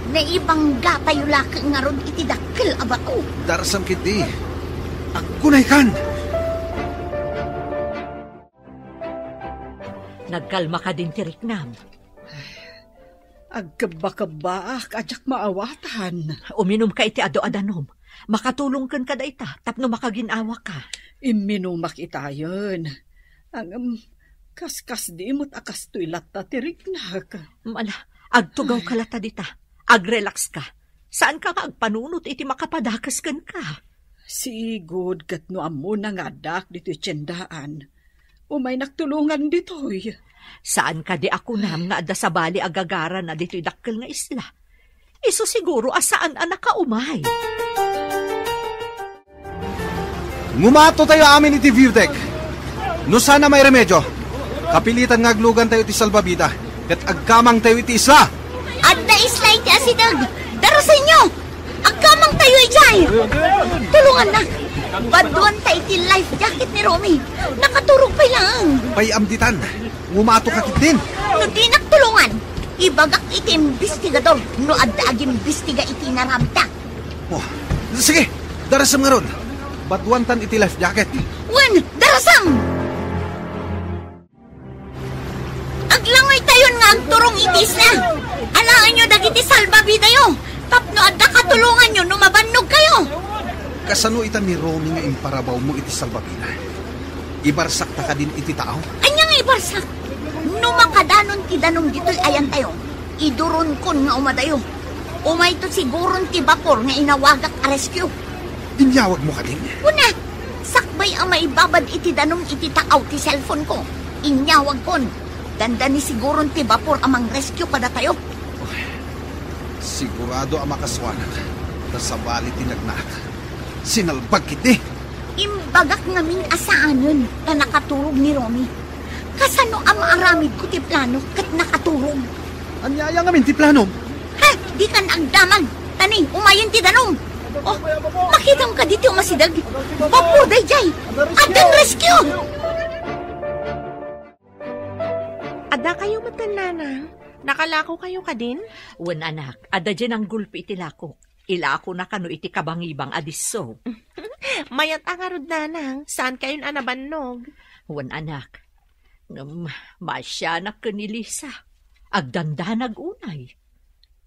Naibangga tayo laki nga ron iti dakkel abato. Darasam kiti. Agkunay kan. Nagkalma ka din ti Riknam. Agkaba-kaba, ajak maawatan. Uminom ka iti ado-adanom. Makatulong kan ka da ita, tapno makaginawa ka. Iminumak itayon. Ang Kaskas di mo't akas to'y lata tiriknak. Mala, agtugaw ka lata dita. Agrelax ka. Saan ka agpanunot iti makapadakas kan ka? Sigod kat no amo na nga dak dito'y tiyendaan. Umay nagtulungan dito'y. Saan ka di ako nam nga adda sa bali agagara na dito'y dakkel nga isla? Iso siguro asaan anak ka umay. Ngumato tayo amin iti Viewtech. No sana may remedyo. Kapilitan nga aglugan tayo iti salbabida. Kat agkamang tayo iti isla. Adda isla iti asidag. Daro sa inyo. Agkamang tayo ijay. Tulungan na. Baduan tayo iti life jacket ni Romy. Nakaturog pa lang. Pay amditan. Ngumato kakit din. No di nagtulungan. Ibagak iti investigador. No adda ag investiga iti naramta. Oh, sige, darasam nga ron. Baduantan iti life jacket. Wen, darasam! Aglangoy tayon nga agturong itis na. Alaan nyo dagiti salbabida yo. Tapno adda katulungan nyo no mabannog kayo. Kasano itan ni Romy nga imparabaw mo iti salbabida? Ibarsak ta ka din iti tao? Anya nga ibarsak? No makadanon ti danong dito'y ayan tayo. Iduron kon nga umadayo. Umay to siguron ti bapor nga inawagak a rescue. Dinyawag mo ka din. Una, sakbay ang maibabad iti danong iti taaw ti cellphone ko. Inyawag kon. Danda ni siguron ti bapor amang rescue kada tayo. Sigurado ang makaswanak. Nasabali tinagnak. Sinalbag kiti. Imbagak namin asaanon na nakaturog ni Romy. Kasano ang maaramid ko ti plano kat nakaturog? Anyaya nga min ti plano. Ha! Di ka naagdamag. Tani, umayon ti danong. Oh, makita mo ka dito masidag. Bapur day jay. Adang rescue! Ada kayo matananang? Nakalako kayo ka din? Wen anak, adda dyan ang gulpi iti lako. Ilako na kano iti kabangibang adiso. Mayat ang arod nanang. Saan kayo anabannog? Wen anak, masya na kanilisa. Agdanda nagunay.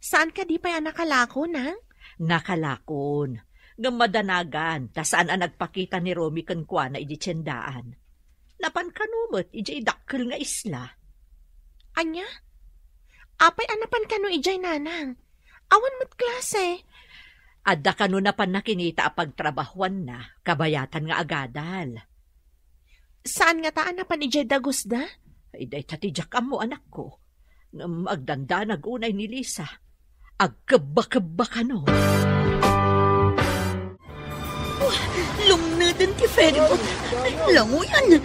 Saan ka di pa yan nakalako na? Nakalakon. Gamadanagan, ta saan ang nagpakita ni Romy kankwa na iji tiyendaan. Napan kanumot, iji dakkel nga isla. Anya? Apay anapan kano ijay nanang? Awan mo't klase. Adda kano napan nakinita a pagtrabahuan na, kabayatan nga agadal. Saan nga taan napan ijay dagusda? Ay day tatijak mo anak ko. Agdanda nagunay ni Lisa. Agkaba-kaba ka no. Lumnadan ti feribot. Languyan.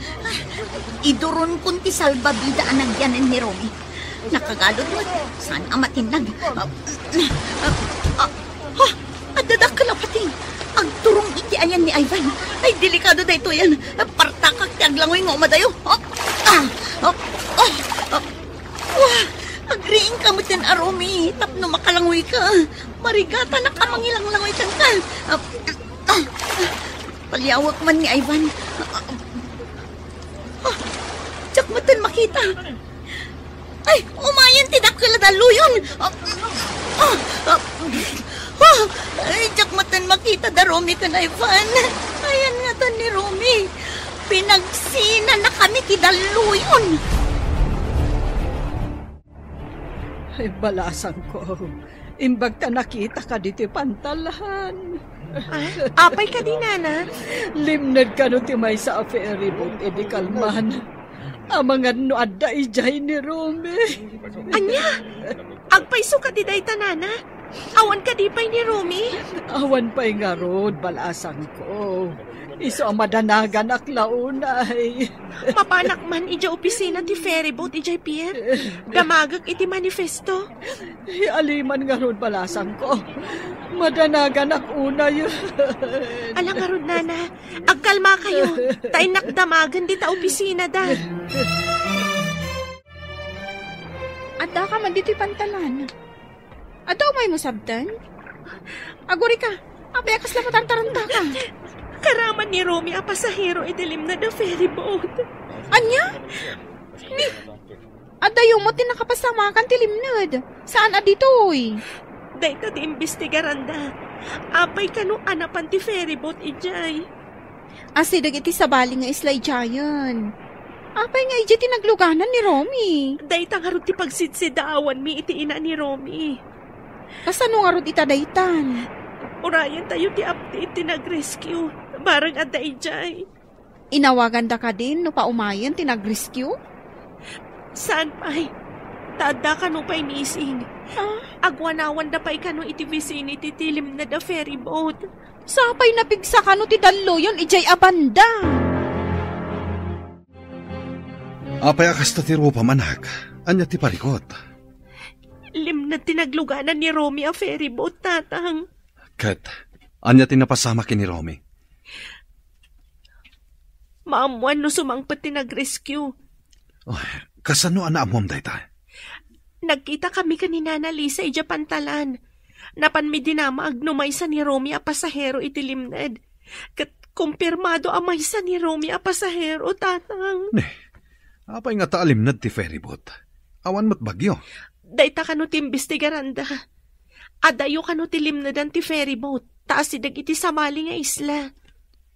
Iduron kun ti salbabida ang nagyanan ni Romy. Nakagalod mo. Saan ang matinag? Adadak ka lapating. Agturong iti ayan ni Ivan. Ay, delikado da ito yan. Partakak ti aglangoy nga umadayo. Agriing ka mo din, Romy. Tapno makalangoy ka. Marigata na ka mangilang-langoy ka. Palyawak man ni Ivan. Tsak mo din makita. Ay, umayan tidak kaladaluyon. Ay, tsak mo din makita da Romy ka na Ivan. Ayan nga ta ni Romy. Pinagsina na kami kidaluyon. Ay, balasan ko. Imbag ta nakita ka dito pantalahan. Apay ka din, nana? Limnad ka no ti may sa ferry boat, edi kalman. Amangan no adda ijay ni Romy. Anya? Agpaiso ka di day tanana? Awan ka di pa'y ni Romy? Awan pa'y nga rod, balasan ko. Iso ang madanagan aklaunay. Mapanak man ija opisina ti ferry boat ijay pier. Damagag iti manifesto. Aliman nga rod, balasan ko. Madanagan akunay. Alang nga rod, nana. Agkalma kayo. Tayo nakdamagan di ta opisina da. Adda ka man dito'y pantalan. Adda may musabtan? Aguri ka. Abay akas lapatan taranta ka. Karaman ni Romy a pasahero idilim na the ferry boat. Anya? Ni, adayo mo tin nakapasamakan tilimnad. Saan aditoy? Dahito di imbestigaran da. Apay kanu anapan ti ferry boat ijay. Asidag iti sabali nga isla ijayan. Apay nga iti tinagluganan ni Romy. Dayta nga ron ti pagsidsidaawan mi iti ina ni Romy. Kasano nga ron itadaytan? Urayan tayo ti update ti nag-rescue. Barang at daijay. Inawagan da ka din no paumayan tinag-rescue? Saan pa'y? Tada ka no pa'y missing. Agwanawan da pa'y ka no iti vicinity tilim na da ferry boat. Sapay napigsa ka no ti dallo yun ijay abanda. Apay akas ta ti rupa manag. Anya ti parikot. Lim na tinagluganan ni Romy a ferry boat, tatang. Kat, anya ti napasama ki ni Romy. Maamuan no sumangpat ti nag-rescue. Oh, kasano ana amom dayta? Nagkita kami kanina na Lisa ija pantalan. Napan mi dinama agnumay sa ni Romy a pasahero iti limned. Kat kumpirmado amay sa ni Romy a pasahero, tatang. Apay nga taalimnad ti ferryboat. Awan mo't bagyo. Dayta kano ti imbestigaranda. Adayo kano ti limnedan ti ferryboat. Taas si iti samali nga isla.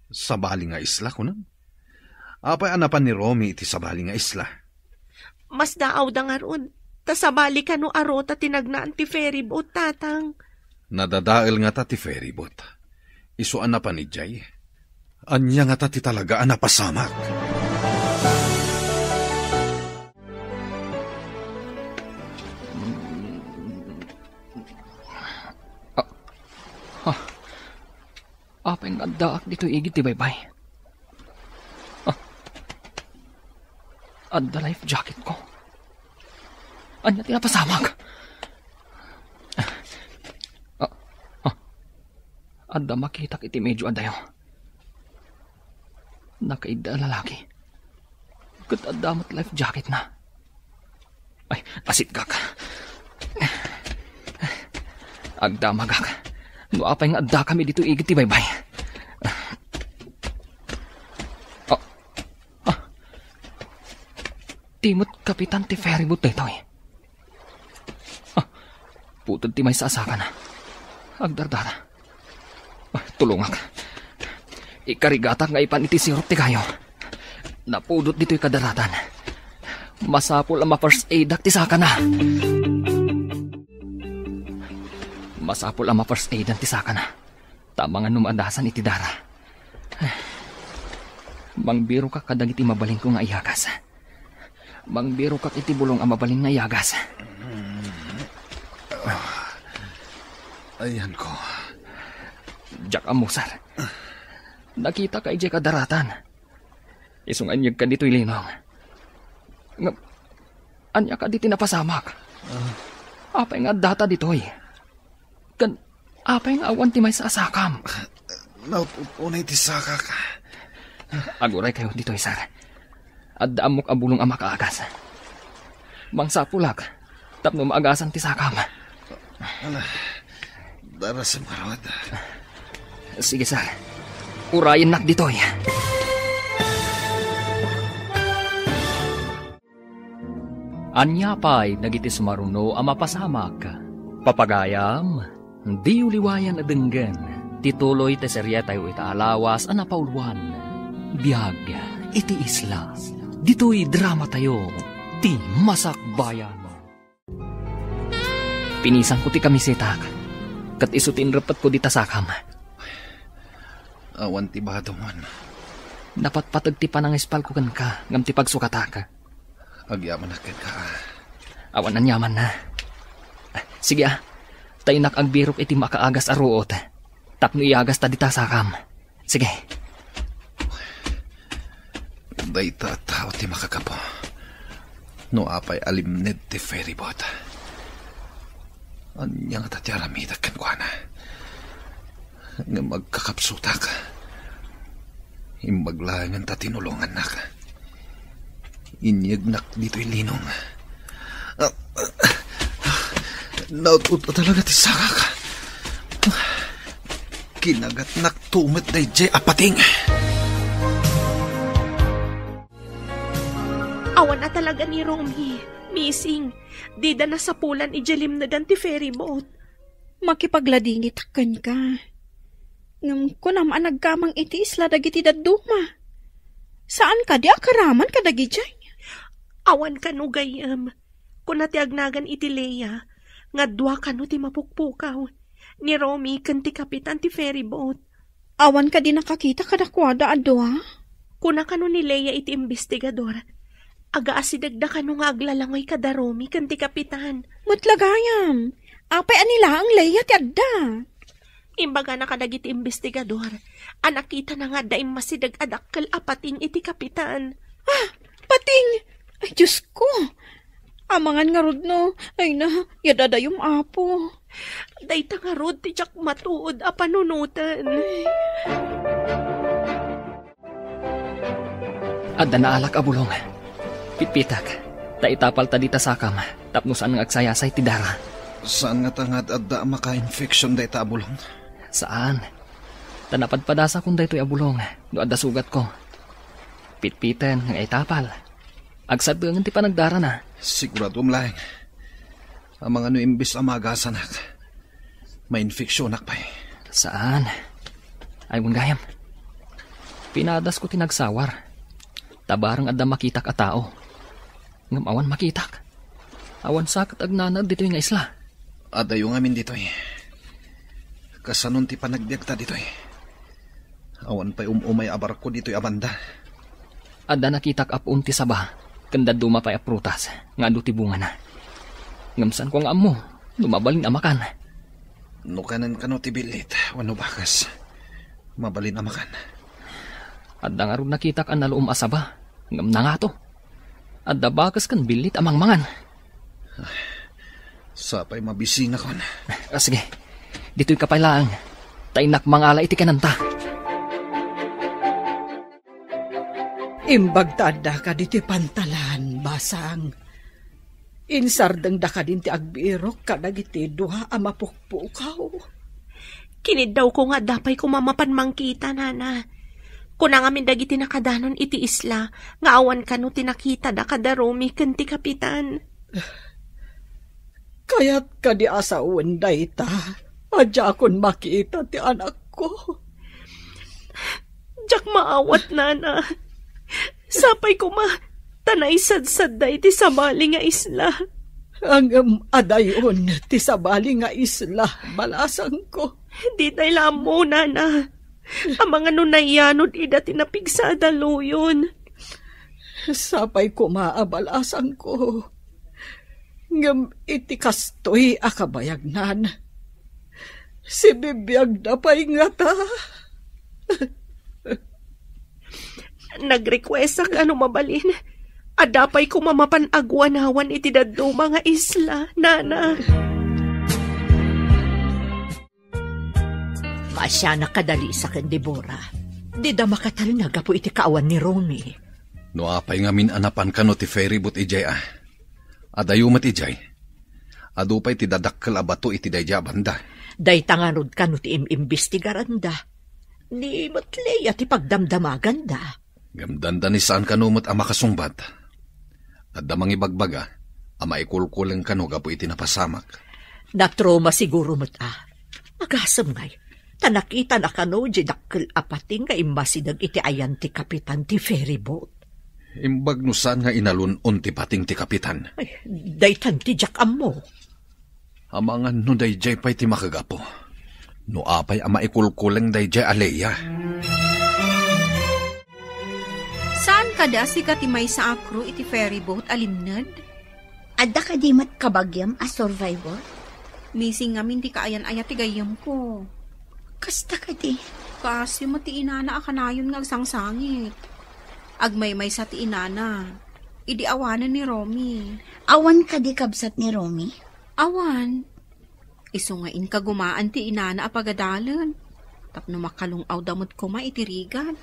Sabali nga isla kunan? Apay anapan ni Romy iti sabali nga isla. Mas daaw da nga ron. Ta sabali kano arota tinagnaan ti ferryboat, tatang. Nadadael nga ta ti ferryboat. Isu anapan ni Jay. Anya nga ta ti talaga anapasamak. Apay nga daak dito igit ti baybay. Adda life jacket ko. Anya tinapasamag. Adda makita iti medyo adayo. Nakaida lalaki. Kat adda mat life jacket na. Ay, asit gak. Agda magak. No apay nga adda kami dito igit ti baybay. Timot kapitan ti ferryboat na ito eh. Putod ti may saasakan na. Agdardara. Tulungak. Ikarigatak nga ipan iti sirop ti kayo. Napudot dito'y kadaratan. Masapol ang ma-first aid ti saka na. Masapol ang ma-first aid ti saka na. Tama nga numadasan iti dara. Mangbiro ka kadag iti mabaling ko nga ihagas. Mangbiro kak iti bulong ang mabaling na yagas. Ayan ko. Jack amusar. Nakita ka ije kadaratan. Isunganyag ka dito'y linong. Anya ka diti napasamak. Apay nga data dito'y. Apay nga awan ti may saasakam. Nautunay ti saka ka. Aguray kayo dito'y sar. At daamok abulong ang makaagas. Mangsapulak, tapno maagasan ti sakam. Dara sa marod. Sige sir, urayin nak ditoy. Anya pa'y nagiti sumaruno ang mapasamak. Papagayam, di uliwayan adenggan. Tituloy te serya tayo itaalawas ang napauluan. Biyag, iti isla. Dito'y drama tayo, ti masakbayan. Pinisang ko ti kamisetak, kat isutin rapat ko di tasakam. Awan ti badomon. Napatpatag ti panangispal ko kan ka, ngam ti pagsukataka. Agyaman akin ka. Awan ang yaman na. Sige tainak agbirok iti makaagas aruot. Tapno iagas ta di tasakam. Sige. Dayta tao ti makakapo. No apay alimned ti ferryboat. Anya nga tati aramidak kan kwa na. Nga magkakapsutak. Imbaglangan ta tinulungan nak. Inyagnak dito'y linong. Naututo talaga ti saka ka. Kinagat nak tumet day jay apating. Awan na talaga ni Romy. Missing. Dida na sa pulan ijalim na dan ti ferryboat. Makipagladingit kan ka. Ngam ko naman nagkamang iti isla dagiti daduma. Saan ka di akaraman ka dagijay? Awan ka no gayam. Kung natiagnagan iti Leia, nga dua ka no ti mapukpukaw. Ni Romy kan ti kapitan ti ferry boat. Awan ka di nakakita kadakwada adwa? Kuna ka no ni Leia iti investigador. Aga asidagda ka no nga aglalangoy kada Romy kan ti kapitan. Mutlagayam. Apay anila ang Leia ti adda. Imbaga na kadag iti investigador. Anakita na nga daim masidag adakkel apating iti kapitan. Pating! Ay, Diyos ko! Amangan nga rod no. Ay na, yadadayom apo. Dayta nga rod ti tiyak matuod a panunutan. Adda na alak abulong. Pitpitak. Taitapal ta dita sakam. Tapnusan ng agsayasay ti dara. Saan nga tangad adda maka-infection day ta abulong? Saan? Tanapadpadasa kung daytoy abulong. No adda sugat ko. Pitpiten ng itapal. Agsadungan ti panagdara na. Sigurado mlaeng. Ang mga no imbis amagasanak. May infeksyon pa eh. Saan? Ay gayam. Pinadas ko tinagsawar. Tabarang adda makitak a tao. Ngam awan makitak. Awan sakat agnanad dito nga isla. Adayo ngamin dito eh. Kasanon ti panagbiag ta dito eh. Awan pa'y umay abar ko dito abanda. Adda nakitak apun ti saba. Kanda duma pa'y aprutas. Nga ado ti bunga na. Ngamsan ko nga amo. Lumabalin amakan. Nukanan ka no ti bilit. Wano bakas. Mabalin amakan. Adda nga rin nakitak an naluum asaba. Ngam na nga to. Adda bakas kan bilit amang mangan. Sapay mabisi na kon. Sige. Dito'y kapailaang. Tainak mangala iti kananta. Imbagtada ka diti pantalan, basang. Insardang da ka din ti agbirok kadag iti duha amapukpukaw. Kinid daw ko nga dapay ko mamapan mangkita, nana. Kuna nga min dagiti nakadanon iti isla, nga awan ka no tinakita da kada Romy ken ti kapitan. Kaya't ka di asawan dayta, adya akon makita ti anak ko. Diyak maawat, nana. Sapay ko tanay sad-sad da iti sabali nga isla. Ang adayon ti sabali nga isla, balasang ko. Di tayo lamo, nana. Ang mga nunayanod ida tinapigsa daluyon. Sapay ko maabalasan ko. Ngam iti kastoy akabayagnan. Si bibiyag na pa'y nga ta. Nag-request ka ano mabalin. Adapay ko mamapanagwanawan iti daddo mga isla, nana. Masya nakadali sa ken Deborah. Di da makatalinaga po iti kaawan ni Romy. No apay nga minanapan ka no ti ferry boat ijay ah. Adayo mat ijay. Adupay ti dadakkel abato iti dayja banda. Day tangarod ka no ti imbestigaran da. Ni Matleya ti pagdamdamagan da. Gamdanda ni saan ka no mat amakasungbat. At damang ibagbaga, ama ikulkulang ka no gapo iti napasamak. Natroma siguro mat Agasam ngay. Tanakita na kano di dakkel apating nga imbasidag iti ayan ti kapitan ti ferry boat. Imbag no saan nga inalunon ti pating ti kapitan. Ay, daytan ti jakam mo. Amangan no dayjay pa'y ti makagapo. No apay ama ikulkulang dayjay aleya. Saan ka da si katimay sa akro iti ferry boat alimnad? Adda ka di mat kabagyam a survivor? Missing ngamin ti kaayan-aya ti gayam ko. Kasta ka di? Kasi mati inana akanayon nga agsangsangit. Agmaymay sa ti inana. Idi awanan ni Romy. Awan ka di kabsat ni Romy? Awan. Isungain ka gumaan ti inana apagadalan. Tapno makalungaw damot ko maitirigan.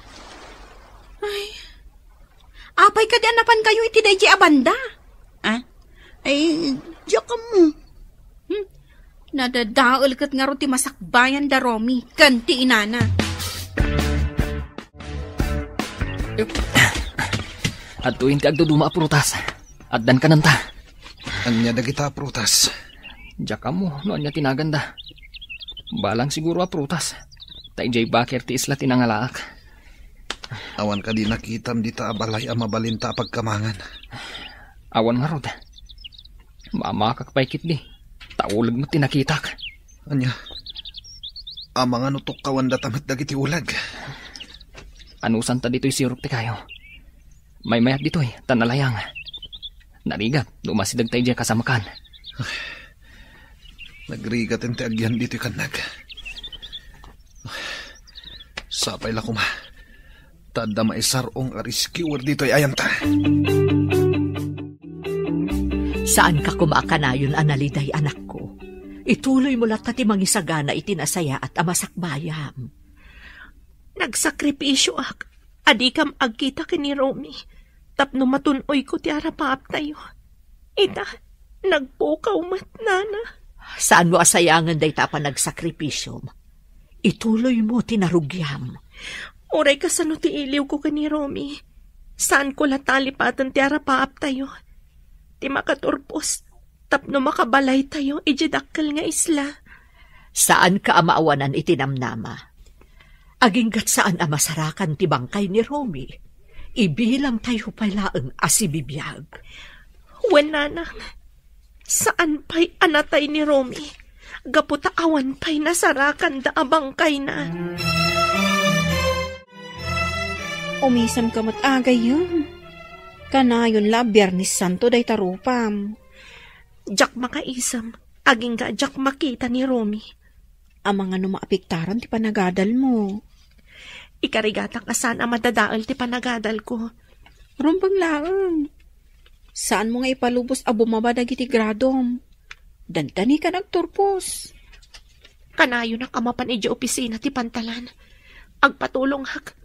Ay, apay ka di anapan kayo iti dayji abanda. Ay, diyak mo. Nadadaol kat nga ro ti masakbayan da Romy. Kanti inana. At tuwing ti agduduma prutas. At dan ka nanta. Anya dagita prutas. Diyak ka mo, no anya tinaganda. Balang siguro a prutas. Tayo jay bakir ti isla tinangalaak. Awan ka di nakitam di ta abalay ang mabalinta pagkamangan. Awan nga rod. Mamakak paikit di. Taulag mo tinakitak. Anya, amang ano tukawan datamat dagiti ulag. Anusan ta dito'y sirop ti kayo. May mayat dito'y tanalayang. Narigat, lumasidag tayo dyan kasamakan. Nagrigat ang tiagyan dito'y kanag. Sapay la kuma. Tada maisarong ariskiwer dito'y ayanta. Saan ka kumakanayon, Analiday, anak ko? Ituloy mo lang tati mangisagana itinasaya at amasakbayam. Nagsakripisyo ak. Adi kam agkita ka ni Romy. Tapno matunoy ko ti arapaap tayo. Ita, nagpukaw mat nana. Saan mo asayangan day tapa nagsakripisyo? Ituloy mo tinarugyam. Oray ka sano ti iliw ko ka ni Romy. Saan ko latalipatan ti arapaap tayo? Ti makaturpos. Tapno makabalay tayo ijidakkel nga isla. Saan ka amaawanan itinamnama? Aginggat saan amasarakan ti bangkay ni Romy? Ibilang tayo palaang asibibiyag. Wen nanang, saan pa'y anatay ni Romy? Gaputaawan pa'y nasarakan da abangkay na. Umisam ka mat agay yun. Kanayon la, Biyernes Santo day tarupam. Jak makaisam, aging ga jak makita ni Romy. Ang mga numaapiktaran ti panagadal mo. Ikarigatang asan ang madadaal ti panagadal ko. Rumbang laang. Saan mo nga ipalubos a bumaba dagiti gradom? Dantani ka nagturpos. Kanayo na kamapan iji opisina ti pantalan. Agpatulong hak.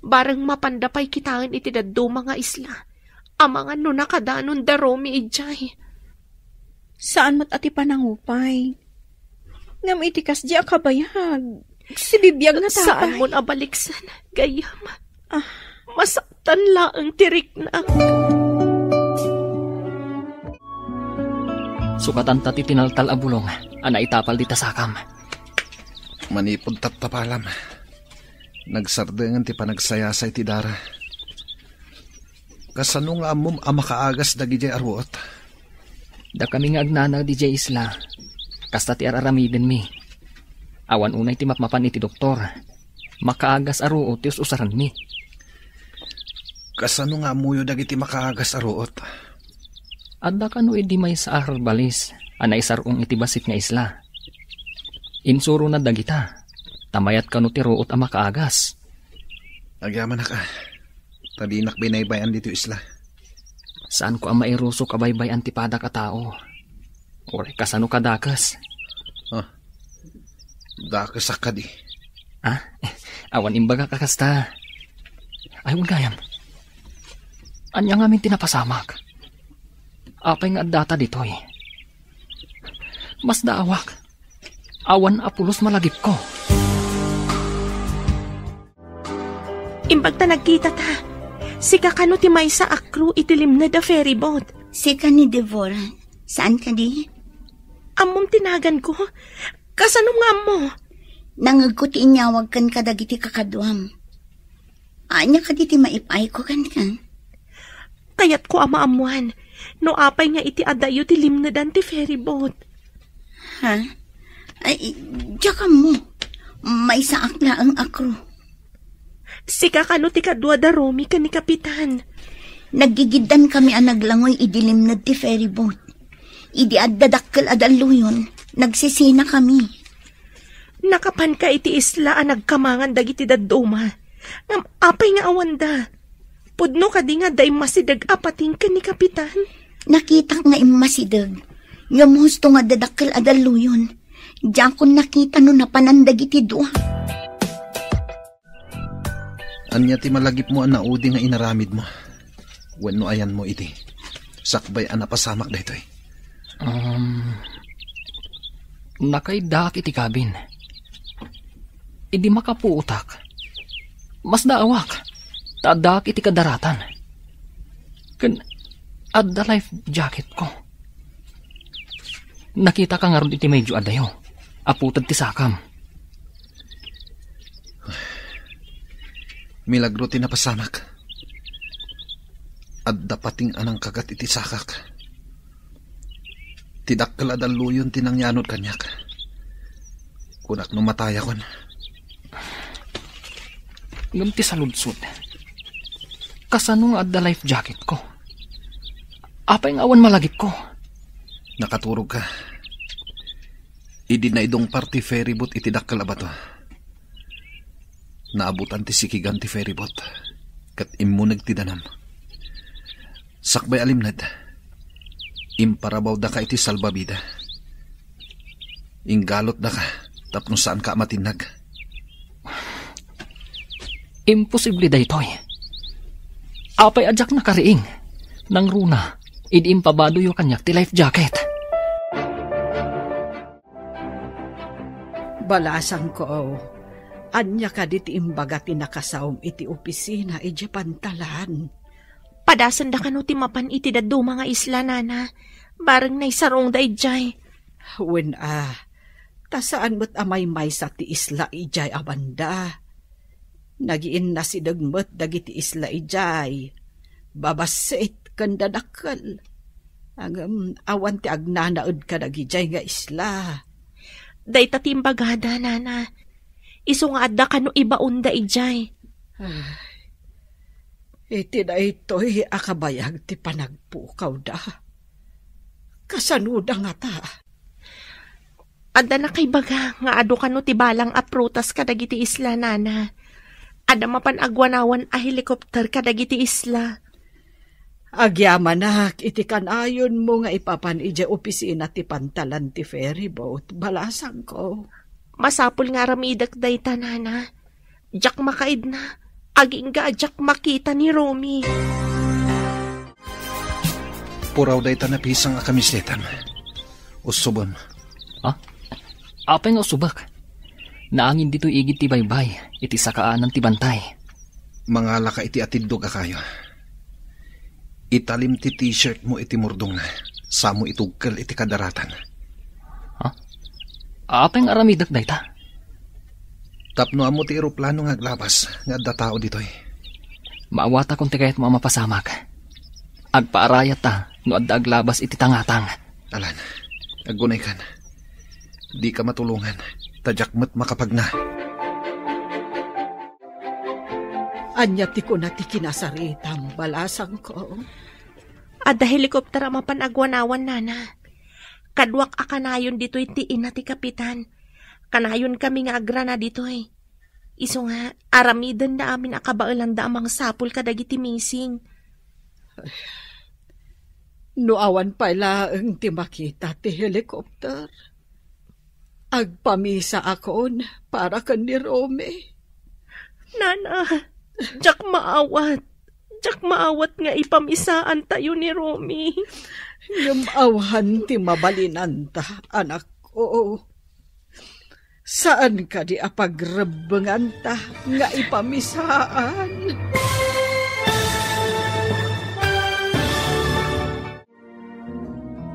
Barang mapandapay kitaan iti daduma nga isla. Amangan no nakadanon da Romy ijay. Saan mat ati panangupay? Ngam itikas di akabayag. Si bibiyag na tapay. Saan mo nabaliksan? Gayam. Masaktan laang tirik na. Sukatan tati tinaltal abulong. Ana itapal di tasakam. Manipod tapalam. Nagsardengan ti panagsayasay ti dara. Kasano nga amom amakaagas dagi jay arwot. Da kami nga agnana di jay isla. Kasta ti araramiden mi. Awan unay ti mapmapan iti doktor. Makaagas aruot ti usaran mi. Kasano nga amuyo dagiti makaagas aruot. Adda kano edi may sa balis. Anay sarong iti basit nga isla. Insuro na dagita. Tamayat kano ti ruot ang makaagas. Agyaman na ka. Tadinak binaybayan dito isla. Saan ko ang mairusok abaybay antipada ka tao? Ore kasano ka dakas? Dakas ka di. Awan imbaga kakasta. Ayun gayam. Anya nga min tinapasamak. Apay nga data ditoy. Mas daawak. Awan apulos malagip ko. Imbag ta nagkita ta. Sika kano ti may sa akru itilim na da ferry boat. Sika ni Devora. Saan ka di? Among tinagan ko. Kasano nga mo? Nangag ko ti inyawag kan kadagiti kakadwam. Anya ka di ti maipay ko kan. Kayat ko amaamuan. No apay nga iti adayo ti limnadan ti ferry boat. Ha? Ay, diya mo. May saak na ang akro. Sika kano ti kadwa da Romy ka ni Kapitan. Nagigidan kami ang naglangoy idilim na ti ferry boat. Idi addadakkel adaluyon. Nagsisina kami. Nakapan ka iti isla ang nagkamangan dagiti daduma. Ngam apay nga awanda. Pudno ka di nga day masidag apating ka ni Kapitan. Nakita nga masidag. Ngam husto nga dadakkel adaluyon. Diyan ko nakita no napanandag iti duha. Anya ti malagip mo ang naudi nga inaramid mo. Wenno ayan mo iti. Sakbay ang napasamak dahito eh. Nakaidak iti kabin. Idi makapuutak. Mas daawak. Tadak iti kadaratan. Kan adda life jacket ko. Nakita ka nga ron iti medyo adayo. Aputad ti sakam. Milagro ti napasamak. At dapating anang kagat iti sakak. Tidakkel adaluyon tinangyanod kanyak. Kunak no mataya kon. Ngam ti saludsod. Kasano nga adda life jacket ko? Apay nga awan malagip ko. Nakaturog ka. Idi na idong party ferryboat iti dakkel abato. Naabutan ti sikigan ti ferryboat. Kat immunag ti danam. Sakbay alimnad. Imparabaw da ka iti salbabida. Inggalot da ka. Tapno saan ka matinag. Imposible da ito'y. Apay adyak na kariing. Nang runa, idi-impabado yung kanyak ti life jacket. Balasan ko, anya ka di ti imbaga ti nakasawom iti opisina iti pantalan. Padasan da kano ti mapan iti daddo mga isla, nana. Bareng na isarong da ijay. When tasaan mo't amay-may sa ti isla ijay abanda. Nagiin na si dagmet dagiti isla ijay. Babasit kan dadakal. Awan ti agnanaod ka dagijay nga isla. Day tatimbagada, nana. Iso nga adda kano ibaunda ijay. Iti na ito'y akabayag ti panagpukaw da. Kasanuda nga ta. Adda na kay baga nga ado kano ti balang aprutas kadagiti isla, nana. Ada mapan agwanawan a helikopter kadagiti isla. Agyaman na, iti kanayon mo nga ipapan ije opisina ti pantalan ti ferryboat. Balasan ko. Masapul nga ramidak day tanana. Jak makaid na. Aging ga jak makita ni Romy. Puraw day tanapisang akamisletan. Usubon. Apay nga usubak. Naangin dito igit ti baybay, iti sakaanan ti bantay. Mangala ka iti atidog akayo. Italim ti t-shirt mo iti murdong na. Samo itugkel iti kadaratan. Apay nga aramidak dayta. Tapno amo ti eroplano nga aglabas, nga adda tao ditoy. Maawata kung ti kayat mo mapasamak. Agpaarayat ta, no adda aglabas iti tangatang. Alan, agunay kan. Di ka matulungan. Tajakmat makapagna. Anya ti ko na ti kinasaritam, balasang ko. Adda helikopter ang mapanagwanawan, nana. Kadwak akanayon dito'y tiin na ti kapitan. Kanayon kami nga agra na dito'y. Iso nga, aramidan na amin akabailan da amang sapul kadagiti missing. Nuawan pala ang ti makita ti helikopter. Agpamisa akon para kan ni Romy. Nana, jak maawat. Jak maawat nga ipamisaan tayo ni Romy. Yung awan ti mabalinanta, anak ko. Saan ka di apagrebenganta nga ipamisaan?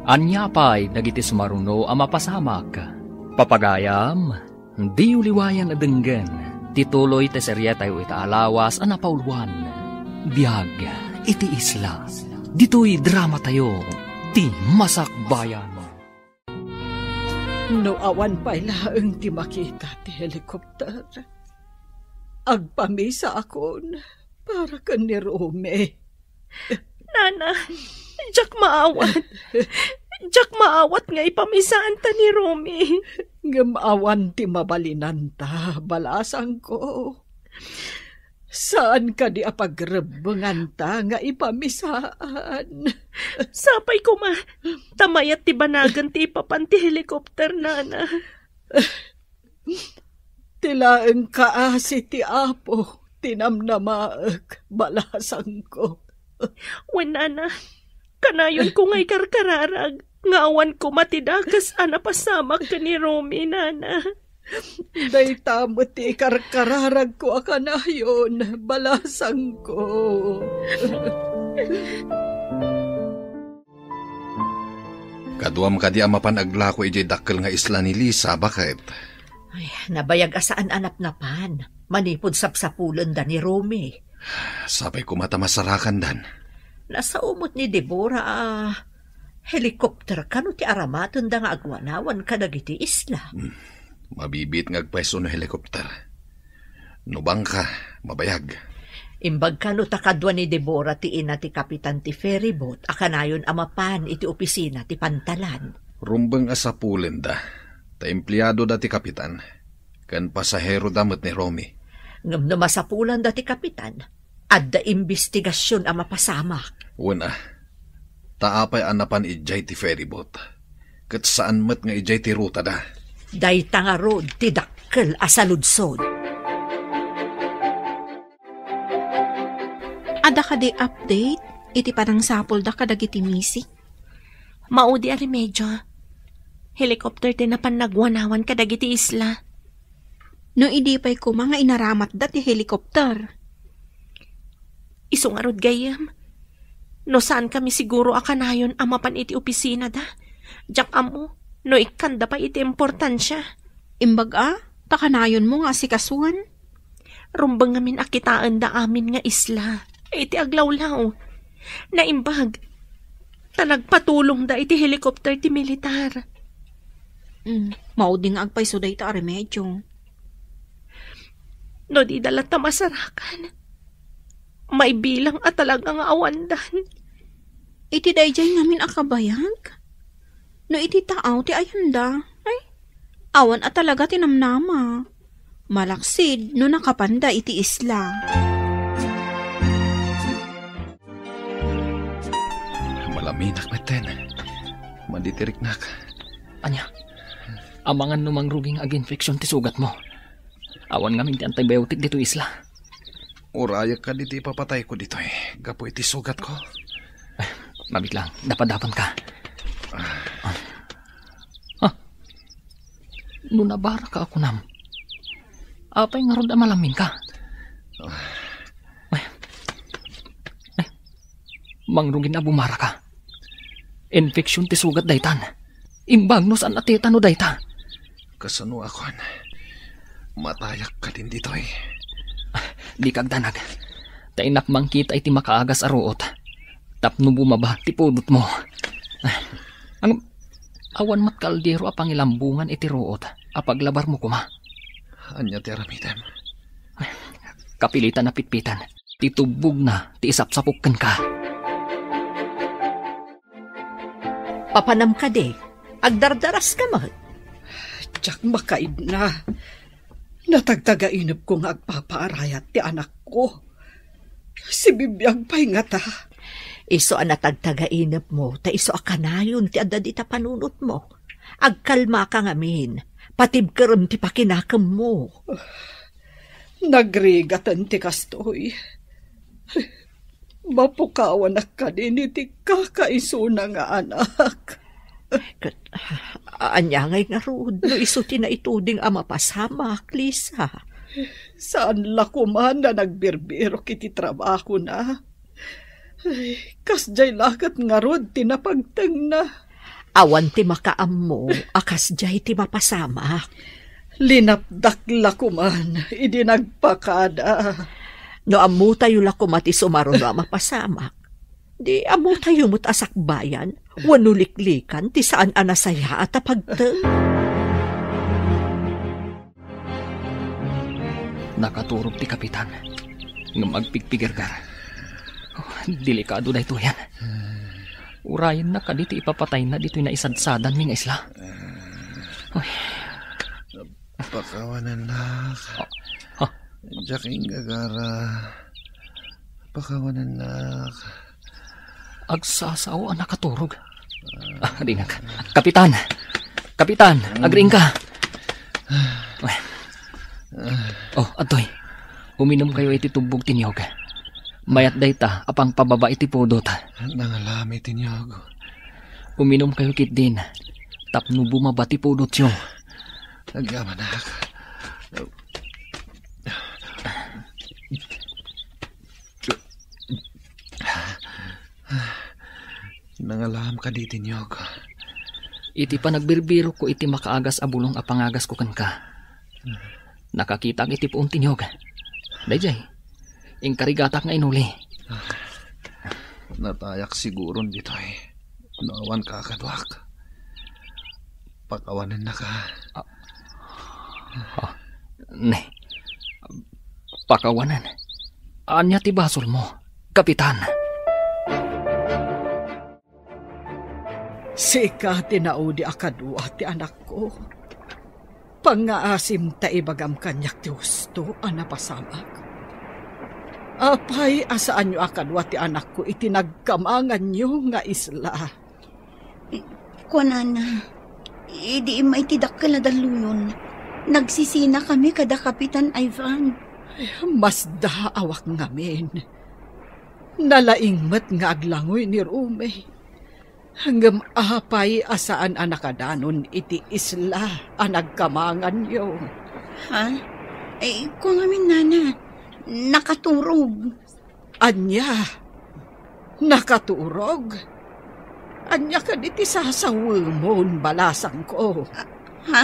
Anya pa'y dagiti sumaruno ang mapasamak. Papagayam, di uliwayan adenggan, tituloy te serya tayo itaalawas ang napauluan. Biyag, iti isla, dito'y drama tayo, ti masakbayan. No awan pala ang ti makita ti helikopter. Agpamisa akon para kan ni Romy. Nana, jak maawat. Jak maawat nga ipamisaan ta ni Romy. Ngamawan ti mabalinanta, balasang ko. Saan ka di apagrebenganta nga ipamisaan? Sapay ko ma, tamayat ti banagan ti ipapan ti helikopter, nana. Tilaeng kaasi ti apo, tinamnamaag, balasang ko. Wen, nana, kanayon ko nga'y karkararag. Ngawan ko matidakas anapasamak ka ni Romy, nana. Day tamo ti karkararag ko akanayon, balasang ko. Kaduam ka di amapan aglako ijay dakkel nga isla ni Lisa, bakit? Ay, nabayag asaan anap-napan. Manipod sapsapulan da ni Romy. Sabay ko mata masarakan dan. Nasa umot ni Deborah, helikopter ka no ti aramaton da nga agwanawan ka dagiti isla. Mabibit ngagpwesto no helikopter. Nubang ka, mabayag. Imbag ka no takadwa ni Deborah ti ina ti kapitan ti ferryboat, akanayon amapan iti opisina ti pantalan. Rumbang asapulen da. Ta empleyado da ti kapitan. Kan pasahero damot ni Romy. Ngam no masapulan da ti kapitan, adda imbestigasyon ang mapasamak. Una, taapay anapan ijay ti ferryboat. Kat saan mat nga ijay ti ruta da. Day tanga road ti dakkel asaludsod. Ada ka di update? Iti parang sapol da ka dagiti misi. Maudi a remedyo. Helicopter tinapan nagwanawan ka dagiti isla. No idipay ko mga inaramat da ti helikopter. Isungarod gayam. No saan kami siguro akanayon amapan iti opisina da. Diyak amo, no ikanda pa iti importansya. Imbag takanayon mo nga si kasuan. Rumbang ngamin akitaan da amin nga isla. Iti aglawlaw. Naimbag. Tanagpatulong da iti helikopter ti militar. Mauding agpay suday ta remedyo. No di dalat ta masarakan. May bilang at talagang awandan. Iti dayjay namin akabayag. No iti taaw ti ayanda. Ay, awan at talaga tinamnama. Malaksid no nakapanda iti isla. Malaminak meten. Manditiriknak. Anya, amangan numang ruging ag-infeksyon ti sugat mo. Awan ngamin ti antibiotic dito isla. Urayak ka dito ipapatay ko dito Gapo iti sugat ko. Mabiglang, dapat-dapan ka. Nunabara ka ako nam. Apay nga ron malamin ka. Mangrugin na bumara ka. Infeksyon ti sugat daytan. Imbag no saan atita no dayta. Kasano akon. Matayak ka din dito Di kagdanag. Tainak mangkita iti makaagas aruot. Tapno bumaba ti pudot mo. Ang awan mat kaldero apang ilambungan iti ruot. Apaglabar mo kuma. Anya ti aramidem. Kapilitan na pitpitan. Titubog na ti isapsapukan ka. Papanam ka de. Agdardaras ka mo. Tiyak makaib na. Natagtagainap ko nga agpapaarayat ti anak ko. Si bibiyag pa'y nga ta. Iso ang natagtagainap mo, ta iso akanayon ti adda di ta panunot mo. Agkalma ka ngamin, patibkaram ti pakinakam mo. Nagrigatan ti kastoy. Mapukawan na ka din iti kakaisuna nga anak. Anyangay nga rod, no iso ti na ituding amapasamak, Lisa. Saan lakuman na nagbirbiro kiti trabaho na? Ay, kasjay lakat nga rod, tinapagtang na. Awan ti makaam mo, akasjay ti mapasamak. Linapdak lakuman, idi nagpakada. No amu tayo lakumati sumaro na mapasamak. Di amu tayo mo't asakbayan, wanuliklikan, ti saan anasaya at apagtang. Nakaturog ti kapitan. Nga magpigpigirgar. Delikado na ito yan. Urayan na ka dito ipapatay na dito na isadsadan mi nga isla. Pakawanan nak. Jaking gagara. Pakawanan nak. Agsasaw ang nakaturog. Ringag. Kapitan! Kapitan! Agring ka! Atoy. Uminom kayo iti tubog tinyog. Mayat dayta apang pababa iti pudot. Nangalami tinyog. Uminom kayo kit din. Tapno bumaba ti pudot yo. Nagyaman nak. Nangalam ka di tinyog. Iti pa nagbirbiro ko iti makaagas abulong apangagas ko kan ka. Nakakita ang itipuong tinyog. Dayjay, ingkarigatak nga inuli. Natayak siguro dito eh. Naawan ka kadwak. Pakawanan na ka. Ne, pakawanan. Anya ti basol mo, kapitan. Sika tinaudi akadwa ti anak ko. Pangaasim ta ibagam kanyak ti husto anapasamak. Apay asaan nyo akadwa ti anak ko iti nagkamangan nyo nga isla. Kunana, di maitidak ka na daluyon. Nagsisina kami kada Kapitan Ivan. Mas daawak ngamin. Nalaingmat nga aglangoy ni Rume. Hanggang apay asaan anakadanon iti isla anagkamangan yo. Ha? Kung amin nana, nakaturog. Anya? Nakaturog? Anya ka diti sasawumon balasang ko. Ha?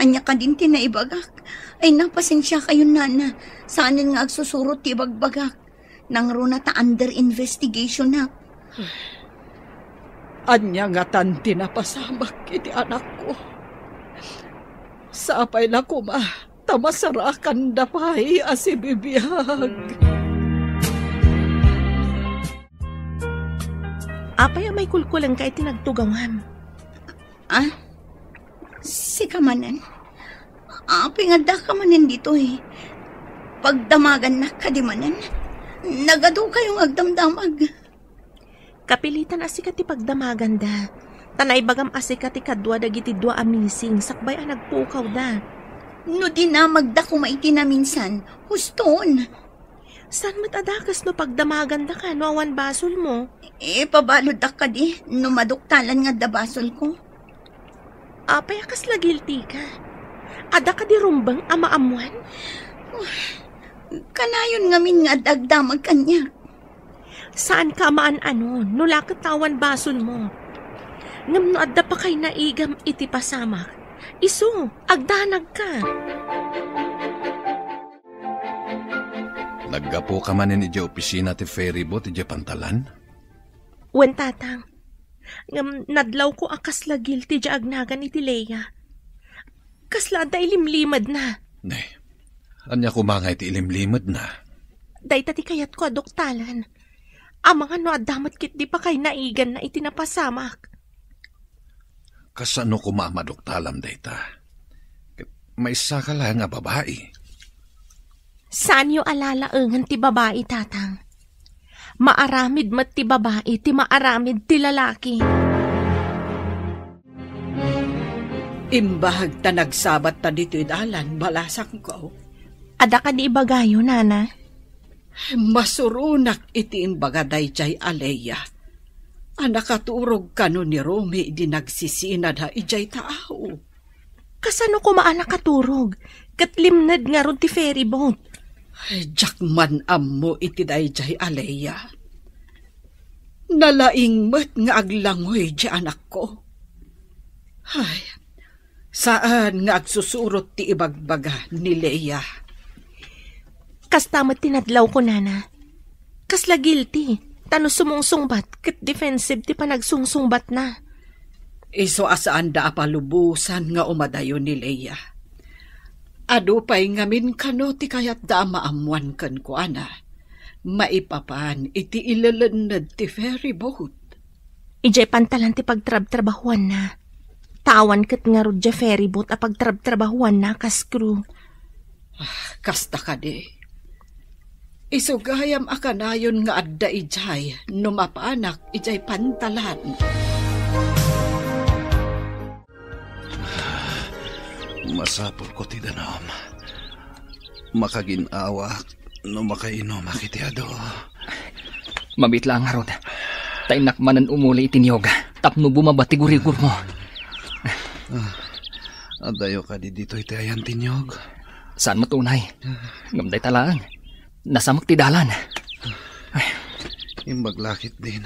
Anya ka din tinaibagak. Napasensya kayo nana. Saanin nga agsusurot ti bagbagak. Nang runa ta under investigation na. Anya nga tanti na pasamak iti anak ko. Sapay na kuma, tamasarakan dapay asibibiyag. Apay may kulkulang ka iti nagtugawan. Si kamanan. Apay nga da kamanan dito eh. Pagdamagan na kadimanan. Nagado kayong agdamdamag. Kapilitan asikat ti pagdamagan da. Tanay bagam asikat ti kadwa dagiti dua amising. Sakbay ang nagpukaw da. No di na magda kumaiti na minsan. Huston. San matadakas no pagdamagan da ka no awan basol mo? Pabalod da ka di. No maduktalan nga da basol ko. Apay akas la guilty ka. Ada ka di rumbang amaamuan? Kanayon ngamin nga dagdamag kanya. Saan ka maan-ano? No lakatawan basol mo. Ngam no adda pa kay naigam iti pasamak. Isu, agdanag ka. Naggapo ka man ni opisina ti ferry boat ti pantalan? Wen tatang. Ngam nadlaw ko akas la guilty di agnagan iti Leia. Kasla da ilimlimad na. Ne, anya kumangay ti ilimlimad na. Day tati kayat ko adoktalan. Amang ano adamat kit di pa kay naigan na itinapasamak. Kasano kumamadoktalam dayta? May saka lang nga babae. Saan yo alalaengan ti babae, tatang? Maaramid mat ti babae, ti maaramid ti lalaki. Imbahag ta nagsabat ta dito'y dalan, balasak ko. Ada ka di ibagayo, nana? Masurunak iti imbaga dayjay Aleya. Anakaturog kano ni Romy di nagsisinad ha ijay tao. Kasano ko maanakaturog? Katlimnad nga ron ti ferry boat. Jakman ammo iti dayjay Aleya. Nalaingmat nga aglangoy di anak ko. Ay, saan nga agsusurot ti ibagbaga ni Leia? Kastamat tinadlaw ko, nana. Kasla guilty. Tano sumungsungbat, kat defensive ti panagsungsungbat na. Iso asaan da apalubusan nga umadayo ni Leia. Ado pa'y ngamin kano ti kayat da maamuan kan ko, ana. Maipapan iti ilalanad ti ferry boat. Ijay pantalan ti pagtrab-trabahuan na. Tawan kat nga ro dya ferry boat a pagtrab-trabahuan na kas crew. Kasta ka di. Isugayam akanayon nga adda ijay, numapanak ijay pantalan. Masapol ko ti danom. Makaginawa no makainom akitiado. Mabitla nga ron. Tainak manan umuli itinyog. Tapno bumabati gurigur mo. Adayo ka di dito iti ayan tinyog. Saan matunay? Ngamday talaan. Nasamok ti dalan. Imbaglakit din.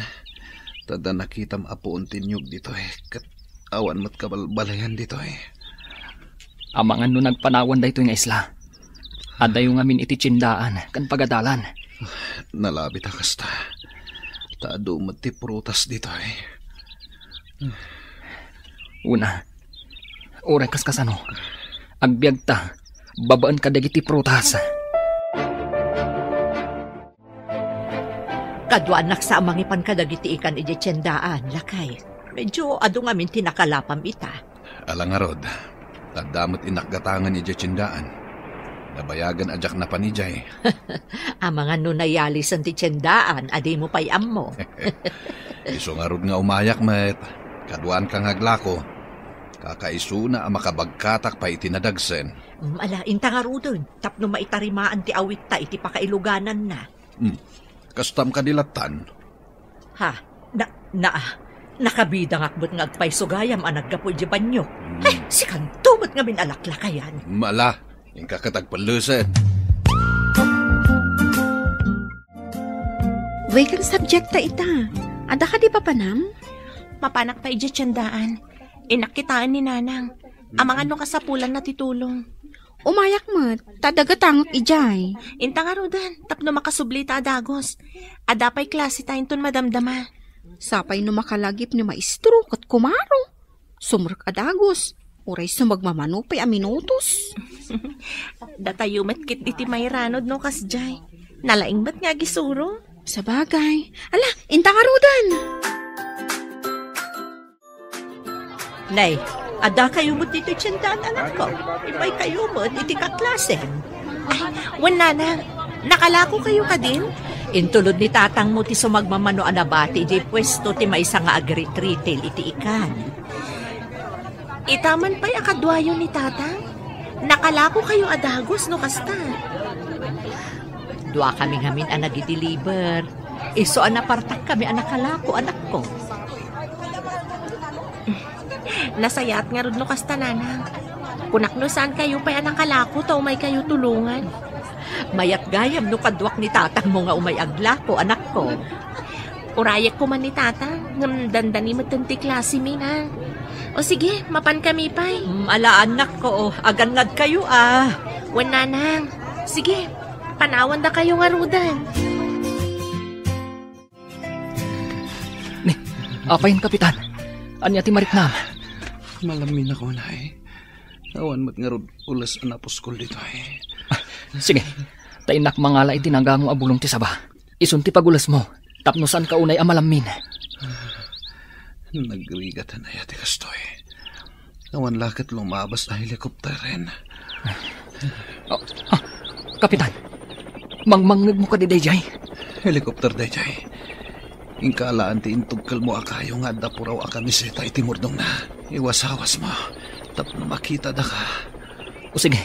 Tada nakita maapuon tinyog dito eh. Kat awan mo't kabalbalayan dito eh. Amangan no nagpanawan da ito nga isla. Adayo ngamin iti tsindaan kan pagadalan. Nalabi ta kasta. Taado ti prutas dito eh. Una, oray kaskasano. Agbiag ta, babaan ka dagiti prutas. Kadwaan naksamangipan ka dagiti ikan iti tsendaan, lakay. Medyo ado ngamin tinakalapam ita. Alang nga rod, tadamot inakgatangan ni Jetsindaan. Nabayagan ajak na panijay. Amangan no nayalisan ti tsendaan, adi mo payam mo. Iso nga rod nga umayak met. Kadwaan kang aglako. Kakaiso na ang makabagkatak pa itinadagsen. Ala, inta nga rudon. Tapno maitarimaan ti awit ta iti pakailuganan na. Kastam kadilatan. Ha? Nakabidang akbot nga agpaysugayam anag gapo di banyo. Ay, si kantumot nga minalaklakayan. Mala, yung kakatagpaluset. Way kang subjecta ita. Ada ka di pa panam? Mapanak pa iti tsandaan. Inakitaan ni Nanang. Amangan no kasapulan na titulong. Umayak mo, tadagatangok ijay. Inta nga rodan, tapno makasubli ta adagos. Adapay klase tayo ton madamdama. Sapay no makalagip ni maestro kat kumaro. Sumurk adagos. Uray sumagmamanupay a minutos. Datayumat kit iti mayranod no kasjay. Nalaing ba't nga gisuro? Sa bagay. Ala, inta nga rodan. Nay, ada kayo mo dito tsendaan, anak ko. Ipay kayo mo, iti kaklase. Ay, wan Nanang, nakalako kayo ka din? Intulod ni tatang mo ti sumagmamano anabati, di pwesto ti may nga agritritil iti ikan. Itaman pa'y akadwayo ni tatang? Nakalako kayo adagos no kasta. Dua kami ngamin ang nag-deliver. Iso anapartak kami anakalako, anak ko. Nasayat nga rod no kasta, Nanang. Kunakno saan kayo pa'y anakalako, tao may kayo tulungan. Mayat gayam no kadwak ni tatang mo nga umay aglako, anak ko. Urayak ko man ni tatang, ngam dandani matanti klase mi na. O sige, mapan kami pa'y. Ala anak ko, agangad kayo ah. Wan Nanang, sige, panawan da kayo nga rudan. Ni, apayin kapitan. Anya ti mariknam. Malamin ako na eh. Awan mat nga rod ulas anaposkol dito eh. Sige, tainak mangala itinangga mo abulong ti saba. Isunti pagulas mo. Tapno saan ka unay amalamin. Nagrigatan na yati kastoy. Awan lakit lumabas na helikopter rin. Kapitan, mangmangag mo ka di dayjay. Helikopter dayjay. Ingkalaan ti intugkal mo akayo nga dapuraw akamiseta iti murdong na. Iwasawas mo. Tapno makita da ka. O sige,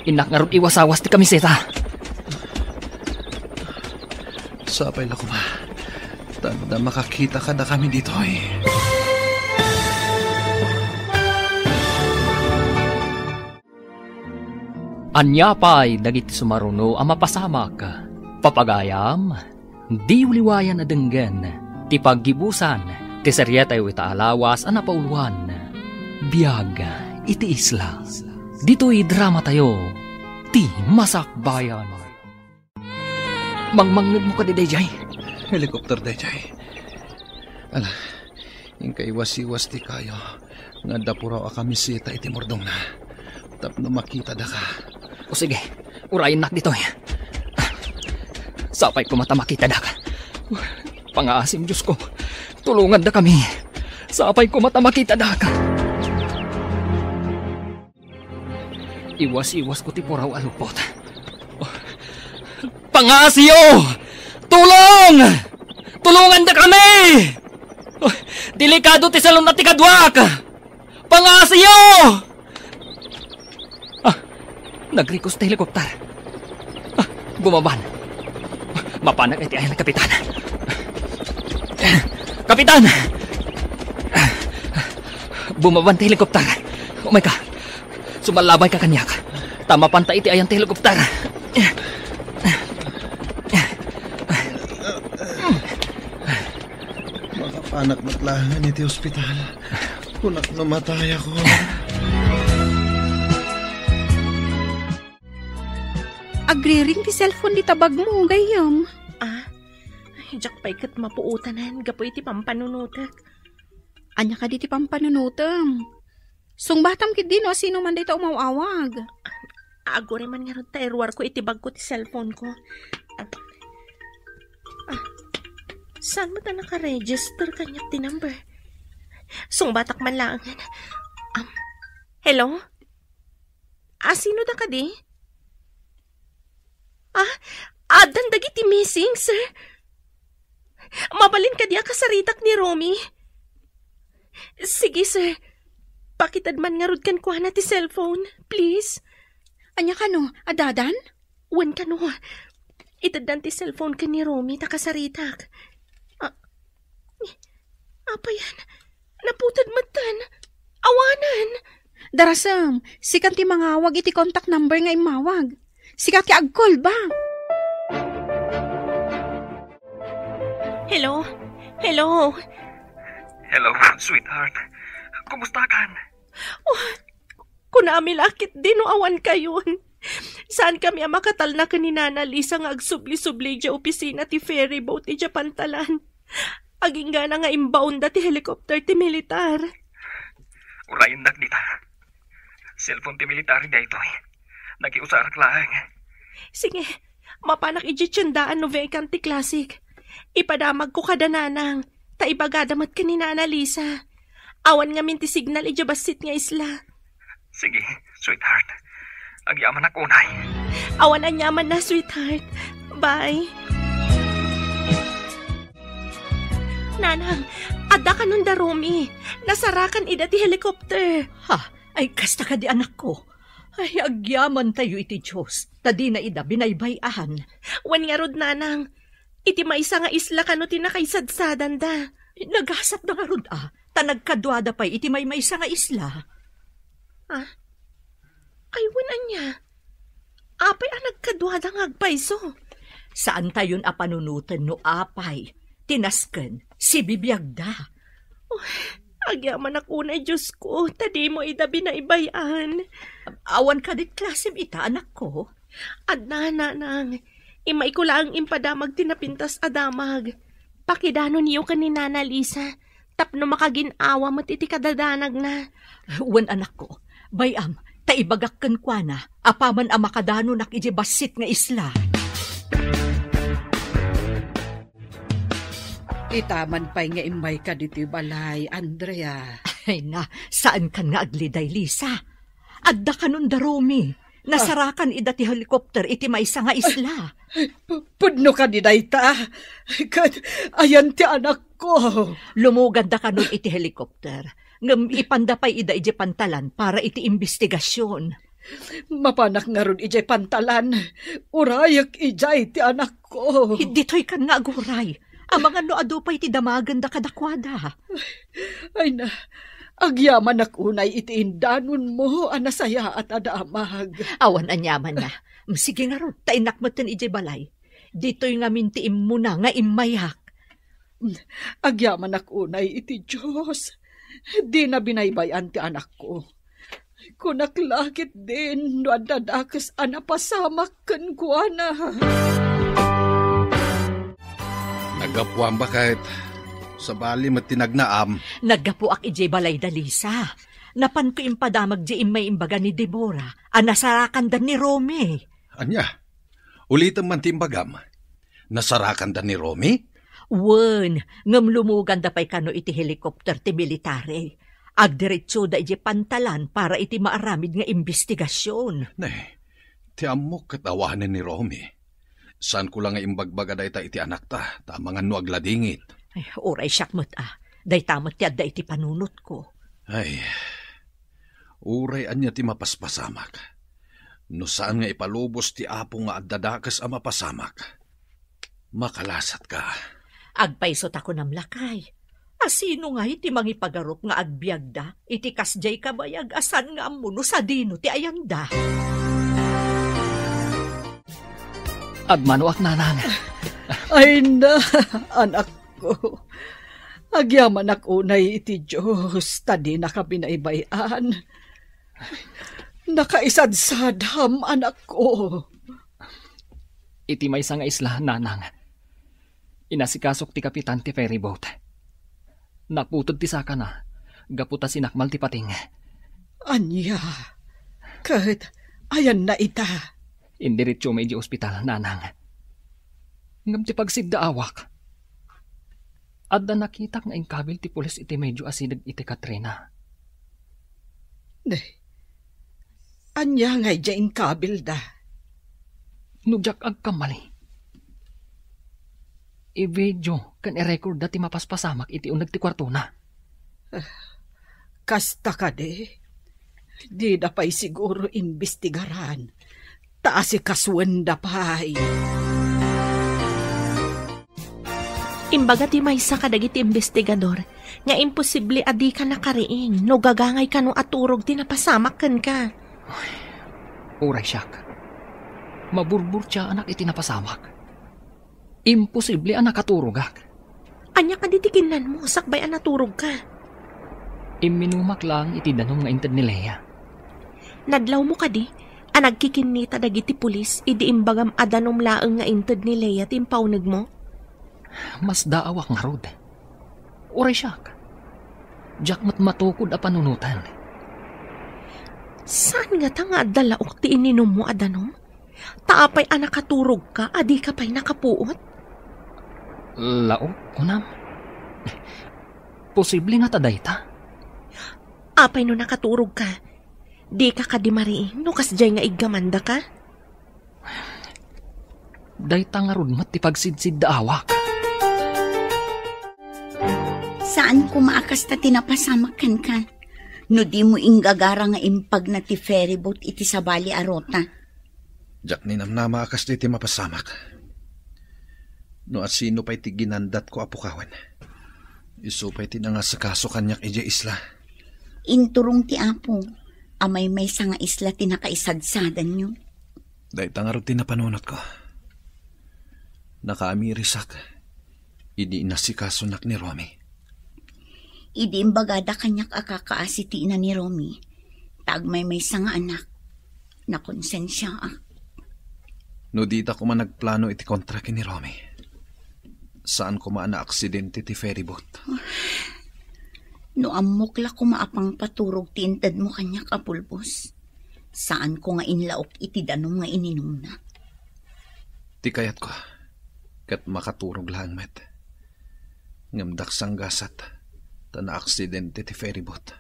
inak nga ron iwasawas ti kamiseta. Sapay la kuma. Tanda makakita ka na kami dito eh. Anyapay dagiti sumaruno ang mapasamak. Papagayam, di uliwayan na denggen. Ti paggibusan, ti seryetay ita alawas ang napauluan. Biyag, iti isla. Dito'y drama tayo, ti masakbayan. Mangmangag mo ka di dayjay. Helikopter dayjay. Ala, yung kaiwas-iwas ti kayo. Nga dapuraw akamisita iti mordong na. Tapno makita da ka. O sige, urayin nak dito. Sapay ko mata makita da ka. Pangaasim Diyos ko, tulungan da kami. Sapay ko mata makita da ka. Iwas-iwas ko ti puraw alupot. Pangasyo! Tulong! Tulungan da kami! Delikado ti salon na ti kadwak! Pangasyo! Nag-request na helikopter. Bumaban. Mapanag iti ayan ng kapitan. Kapitan! Bumaban ti helikopter. Oh my God. Sumalabay ka kanyak. Tama panta iti ayan ti helikopter. Makapanak matlangan iti ospital. Kunak namatay ako. agriring ti cellphone di tabag mo, gayam. Jak pa'y kat mapuutanan, gapoy ti pampanunutak. Anya ka di ti pampanunutam. Sungbatam kit din, no? Sino man dito umawawag. Agore man nga ron tairwar ko, itibag ko ti cellphone ko. Saan mo ta naka-register kanyak ti number? Sungbatak man lang. Hello? Sino da ka di? Dandag iti missing, sir. Mabalin ka diya kasaritak ni Romy. Sige, sir. Pakitad man nga rod kan kuha na ti cellphone, please. Anya ka no, adadan? Wan ka no. Itadan ti cellphone ka ni Romy, takasaritak. Apa yan? Naputad matan. Awanan. Darasam, sikat ti mangawag iti contact number nga imawag. Sikat ti agkol ba? Hello? Hello? Hello, sweetheart. Kumusta kan? Kunami lakit din o awan kayon. Saan kami makatal na kaninana Lisa nga agsubli-subli dya opisina ti ferry boat ti dya pantalan. Aging gana nga imbaon da ti helicopter ti militar. Urayin dita. Cellphone ti military da ito. Nakiusarak lang. Sige, mapanak ijitsundaan no vacant ti classic. Ipadamag ko kada nanang, taibagadamat ka ni Nana Lisa. Awan nga minti signal ijabasit nga isla. Sige, sweetheart. Agyaman ako, nay. Awan anyaman na, sweetheart. Bye. Nanang, ada ka nun da, Romy. Nasarakan ida ti helicopter. Ay kasta ka di anak ko. Ay agyaman tayo iti Diyos. Tadi na ida binaybayan. Wan nga rod, nanang. Iti maisa nga isla kano tinakaisadsadan da. Naghasap na nga rod tanagkadwada pa iti may maisa nga isla. Ay wanan niya. Apay nagkadwada nga agpaiso. Saan tayon panunutan no apay? Tinasken, si bibiyagda. Agyaman ako na Diyos ko. Tadi mo ida binaybayan. Awan ka dit klasim ita anak ko. Adna nanang. Imay ko lang impadamag tinapintas adamag. Pakidano niyo ka ni Nana Lisa. Tapno makaginawa mo't iti kadadanag na. Wan anak ko, bayam, taibagak kan kwa na, apaman ang makadano nak ijibasit nga isla. Itaman pa'y nga imay ka dito balay, Andrea. Ay na, saan kan nga agliday, Lisa? Adda ka nun da, Romy. Nasarakan ida ti helicopter iti maysa nga isla. Pudno ka di dayta. Ayan ti anak ko. Lumugad da ka nun iti helicopter. Ngam ipandapay ida iti pantalan para iti investigasyon. Mapanak nga ron iti pantalan. Urayak ijay ti anak ko. Dito'y kan nga aguray. Amang ano adupay iti damagan da kadakwada. Ay na. Agyaman akunay iti indanon mo, anasaya at adamag. Awan anyaman na. Sige nga ron, tainak mo tin iti balay. Dito'y nga mintiim mo na nga imayak. Agyaman akunay iti Diyos. Di na binaybayan ti anak ko. Kunaklakit din, no adadakas anapasamak kan kuana. Nagapuan ba kahit sa bali matinagnaam? Naggapuak iti balay da Lisa. Napan ko impadamag di imay imbaga ni Deborah. Nasarakan da ni Romy. Anya, ulitan man timbagam. Nasarakan da ni Romy? Wen, ngam lumugan da pa'y kano iti helicopter ti military. Agdiretso da iti pantalan para iti maaramid nga investigasyon. Ne, ti amok katawanan ni Romy. Saan ko lang nga imbagbaga da iti anak ta, tamang ano agladingit. Ay, oray siyak mo't day tamot ti adda iti panunot ko. Ay, uray anya ti mapaspasamak. No saan nga ipalubos ti apo nga addadakas a mapasamak. Makalasat ka. Agpaisot ako namlakay. Asino nga iti mangipagarok nga agbiagda, iti kasjay kabayag asan nga amuno sa dino ti ayanda. Agmanuak nanang. Ay na, anak ko. Agyaman akunay iti Diyos, tadi nakabinaybayan. Nakaisadsadam, anak ko. iti maysa nga isla, nanang. Inasikasok ti kapitan ti ferry boat. Naputod ti saka na, gaputa sinakmal ti pating. Anya, kat, ayan na ita. Indiretso may di ospital, nanang. Ngam ti pagsidda awak. Adda nakita nga ingkabil ti pulis iti medyo asinag iti Katrina. Anya nga dyan kabil da. Nujak agkamali. I-video kan i-record dati mapaspasamak iti unag ti kwarto na. Kasta ka de. Di da pa'y siguro imbestigaran. Taasi kaswenda pa'y. Imbaga ti maysa kadagiti investigador nga imposible adi ka nakariing no gagangay ka no aturog ti napasamak ken ka. Uray siyak. Maburbur siya anak iti napasamak. Imposible ang nakaturogak. Anya ka ditikinan mo sakbay ang naturog ka. Iminumak lang iti danom nga inted ni Lea. Nadlaw mo kadi, ang nagkikinita dagiti pulis idi imbagam adanom laeng nga inted ni Lea timpaunag mo. Mas daawak nga rod. Uray siyak. Diyak matukod a panunutan. Saan nga ta nga dalaok ti ininom mo adanom? Taapay a nakaturog ka, adi ka pa'y nakapuot? Laok, kunam. Posible nga taday ta. Apay no nakaturog ka, di ka kadimariing no kasjay nga igamanda ka? Dayta nga rod mat ti pagsidsid da awak. Saan ko maakas ta tinapasamakan ka? No di mo inggagara nga impag na ti ferry boat iti sabali arota. Jak ni namnama akas di ti mapasamak. No at sino pa'y ti ginandat ko apukawan. Isu pa'y ti nangasakaso kanyak ija isla. Inturong ti apo, amay may nga isla ti nakaisadsadan nyo. Dahil tangarot ti napanunot ko. Nakaamirisak. Idi nasikaso nak ni Romy. Idi imbagada kanyak akakaasi ti ina ni Romy. Tagmay may nga anak. Nakonsensya ak. No dita ko man nagplano iti kontraki ni Romy. Saan ko maan na aksidente ti ferry boat? No amukla ko maapang paturog ti inted mo kanyak apulbos. Saan ko nga inlaok iti danom nga ininom na? Ti kayat ko. Kat makaturog lang met. Ngamdak sang gasat. Ta na aksidente ti ferry boat.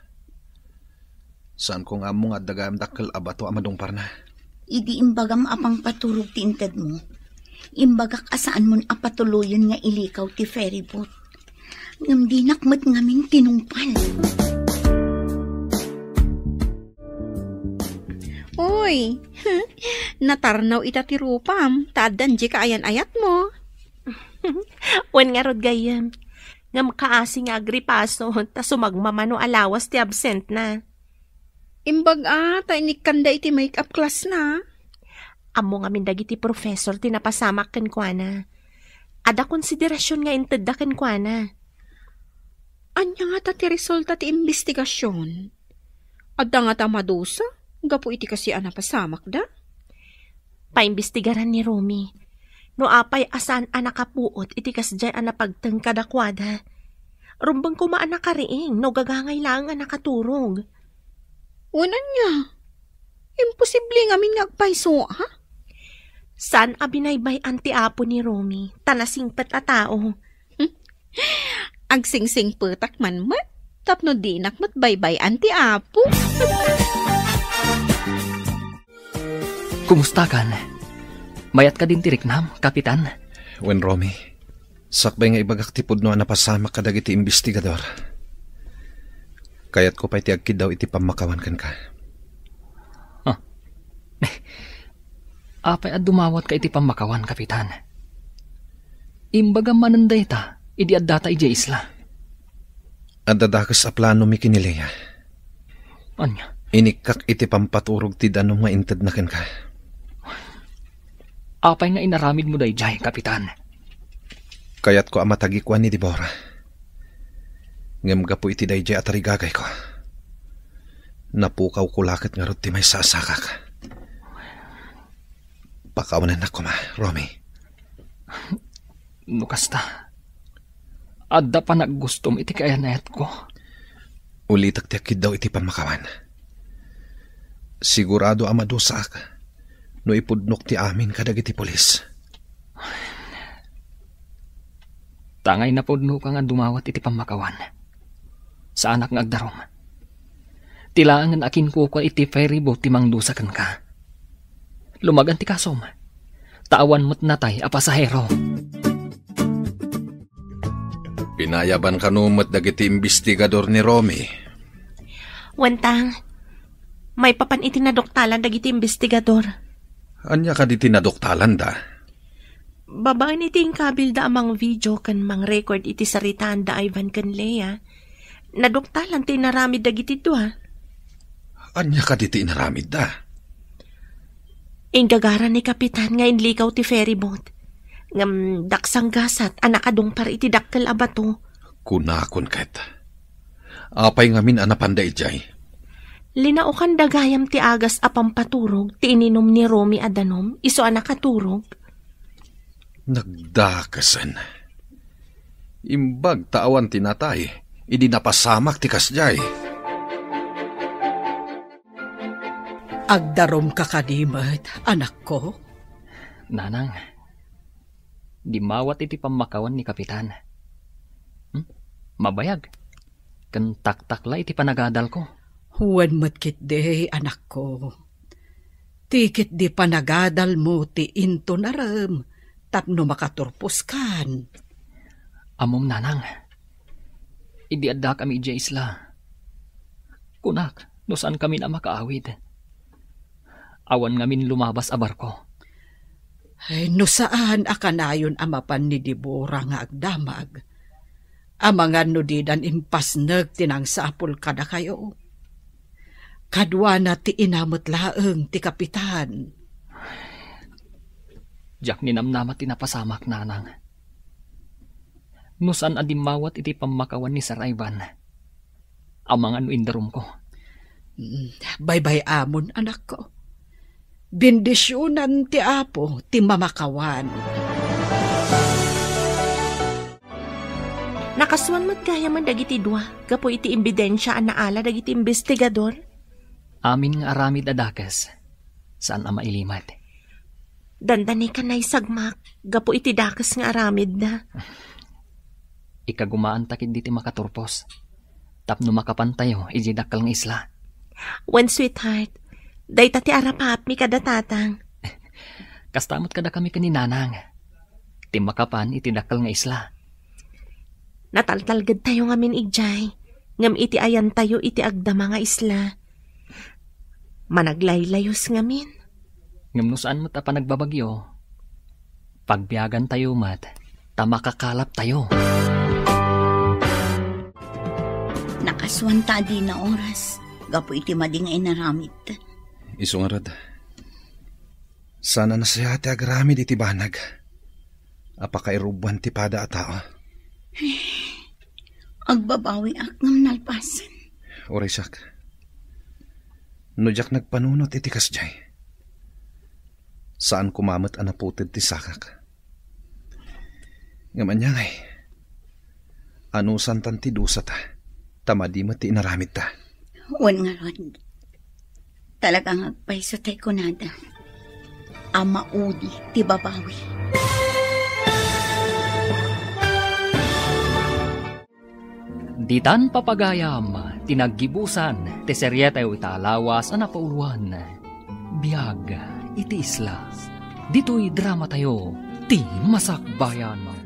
Saan ko nga mo nga dagam dakkel abato amadong parna? Idi imbagam apang paturog ti inted mo. Imbagak asaan mon apatuloyon nga ilikaw ti ferry boat. Ngam di nakmat ngamin tinumpal. Uy, natarnaw ita ti rupam. Taadan di ka ayan-ayat mo. Wan nga rod gayam. Ngam kaasi nga agripaso ta sumagmamano alawas ti absent na. Imbag ta inikanda iti make-up class na. Amo nga dagiti professor tinapasamak ken kuana. Ada konsiderasyon nga inted da ken kuana. Anya nga ta ti resulta ti investigasyon. Adda nga ta madusa, gapu iti kasi napasamak da. Paimbestigaran ni Romy. No apay asan anakapuot iti kasjay anapagteng kadakwada. Rumbang kumaan nakariing no gagangay lang anakaturog. Unan niya. Imposible ngamin ngagpaiso, ha? San abinaybay anti apo ni Romy, tanasingpet a tao. Agsingsing petak man mat, tapno dinak mat baybay anti apo. Kumusta kan? Mayat ka din tiriknam, kapitan? Wen Romy, sakbay nga ibagak tipod no napasamak kadag iti investigador. Kayat ko pa'y tiagkid daw iti pamakawan kan ka. Apay at dumawat ka iti pamakawan, kapitan. Imbaga mananday ta, idi at data ija isla. At dadakas a plano mi kinilaya. Anya? Inikak iti pampaturog ti danong nga inted na kan ka. Apay nga inaramid mo day jay, kapitan. Kayat ko amatagikwan ni Deborah. Ngam gapo iti day jay at arigagay ko. Napukaw ko lakit nga rot ti may sasakak. Pakawanan na ko ma, Romy. Nukasta. Adda pa naggustom iti kayanayat ko. Ulitak tiyakid daw iti pamakawan. Sigurado amadusak no ipudnok ti amin kadag iti polis. Tangay na pudno ka nga dumawat iti pamakawan. Sa anak nga agdarom. Tilaangan akin ko iti ferry boat ti mangdusakan ka. Lumagan ti kasom. Taawan mo't natay a pasahero. Pinayaban kanumot dagiti imbestigador ni Romy. Wantang, may papan iti nadoktalan dagiti imbestigador. Anya ka di tinadoktalan da? Babaan iti kabil da amang video kan mang record iti saritaan da Ivan kan Lea. Nadoktalan ti naramid dagiti ito ha. Anya ka di tinaramid da? Ingagaran ni Kapitan nga inlikaw ti ferry boat. Ngam daksang gasat anak adong par iti dakkel abato. Kunakon ket. Apay ngamin anapanda ijay. Linaukan dagayam ti agas apang paturog ti ininom ni Romy adanom iso anak katurog. Nagdakasan. Imbag taawan tinatay, idi napasamak ti kasjay. Agdarom ka kadimat, anak ko. Nanang, di mawat iti pamakawan ni Kapitan. Mabayag. Kentak-takla iti panagadal ko. Huwan matkit de, anak ko. Tikit di panagadal mo ti into naram, tapno makaturpos kan. Amom nanang, idi adda kami ija isla. Kunak, no saan kami na makaawid. Awan ngamin lumabas a barko. Ay, no saan akanayon amapan ni Dibora nga agdamag. Amangan no didan impasnag tinangsapol kada kayo. Kadwa na ti inamot laeng ti Kapitan. Jak ninamnamat tinapasamak nanang. No saan adimawat iti pamakawan ni Sir Ivan. Amangan no indarum ko. Bye-bye amon, anak ko. Bendisyonan ti Apo ti mamakawan. Nakaswan mo't gaya man dagiti dua, gapo iti imbidensya an naala dagiti investigador. Amin nga aramid adakas, saan ama ilimat. Dandani ka na'y sagmak, gapo iti dakas nga aramid na. Ikagumaan takid diti makaturpos. Tapno makapantayo, ijidakal ng isla. When sweetheart, day tati arapap mi kada tatang. Kastamot kada kami kaninanang. Timakapan itidakal nga isla. Nataltalgad tayo ngamin ijay. Ngam iti ayan tayo iti agdama nga isla. Managlaylayos ngamin. Ngam no saan mo ta pa nagbabagyo. Pagbiyagan tayo mat, tamakakalap tayo. Nakaswan ta di na oras. Gapo iti mading inaramid. Isungarad. Sana nasayate agramid iti banag. Apakairuban ti pada a tao. Agbabawi ak ngam nalpasan. Oray sak. Nujak nagpanunot iti kasjay. Saan kumamot anaputid ti sakak. Ngaman ngay. Anusan tan ti dusa ta. Tamadi mo ti inaramid ta. Wan nga ron. Talagang agpaiso tay kunada. Ama udi ti babawi. Ditan papagayam, tinaggibusan, ti seryeta iti alawas anapauluan. Biyag, iti isla. Dito'y drama tayo, ti Masakbayan.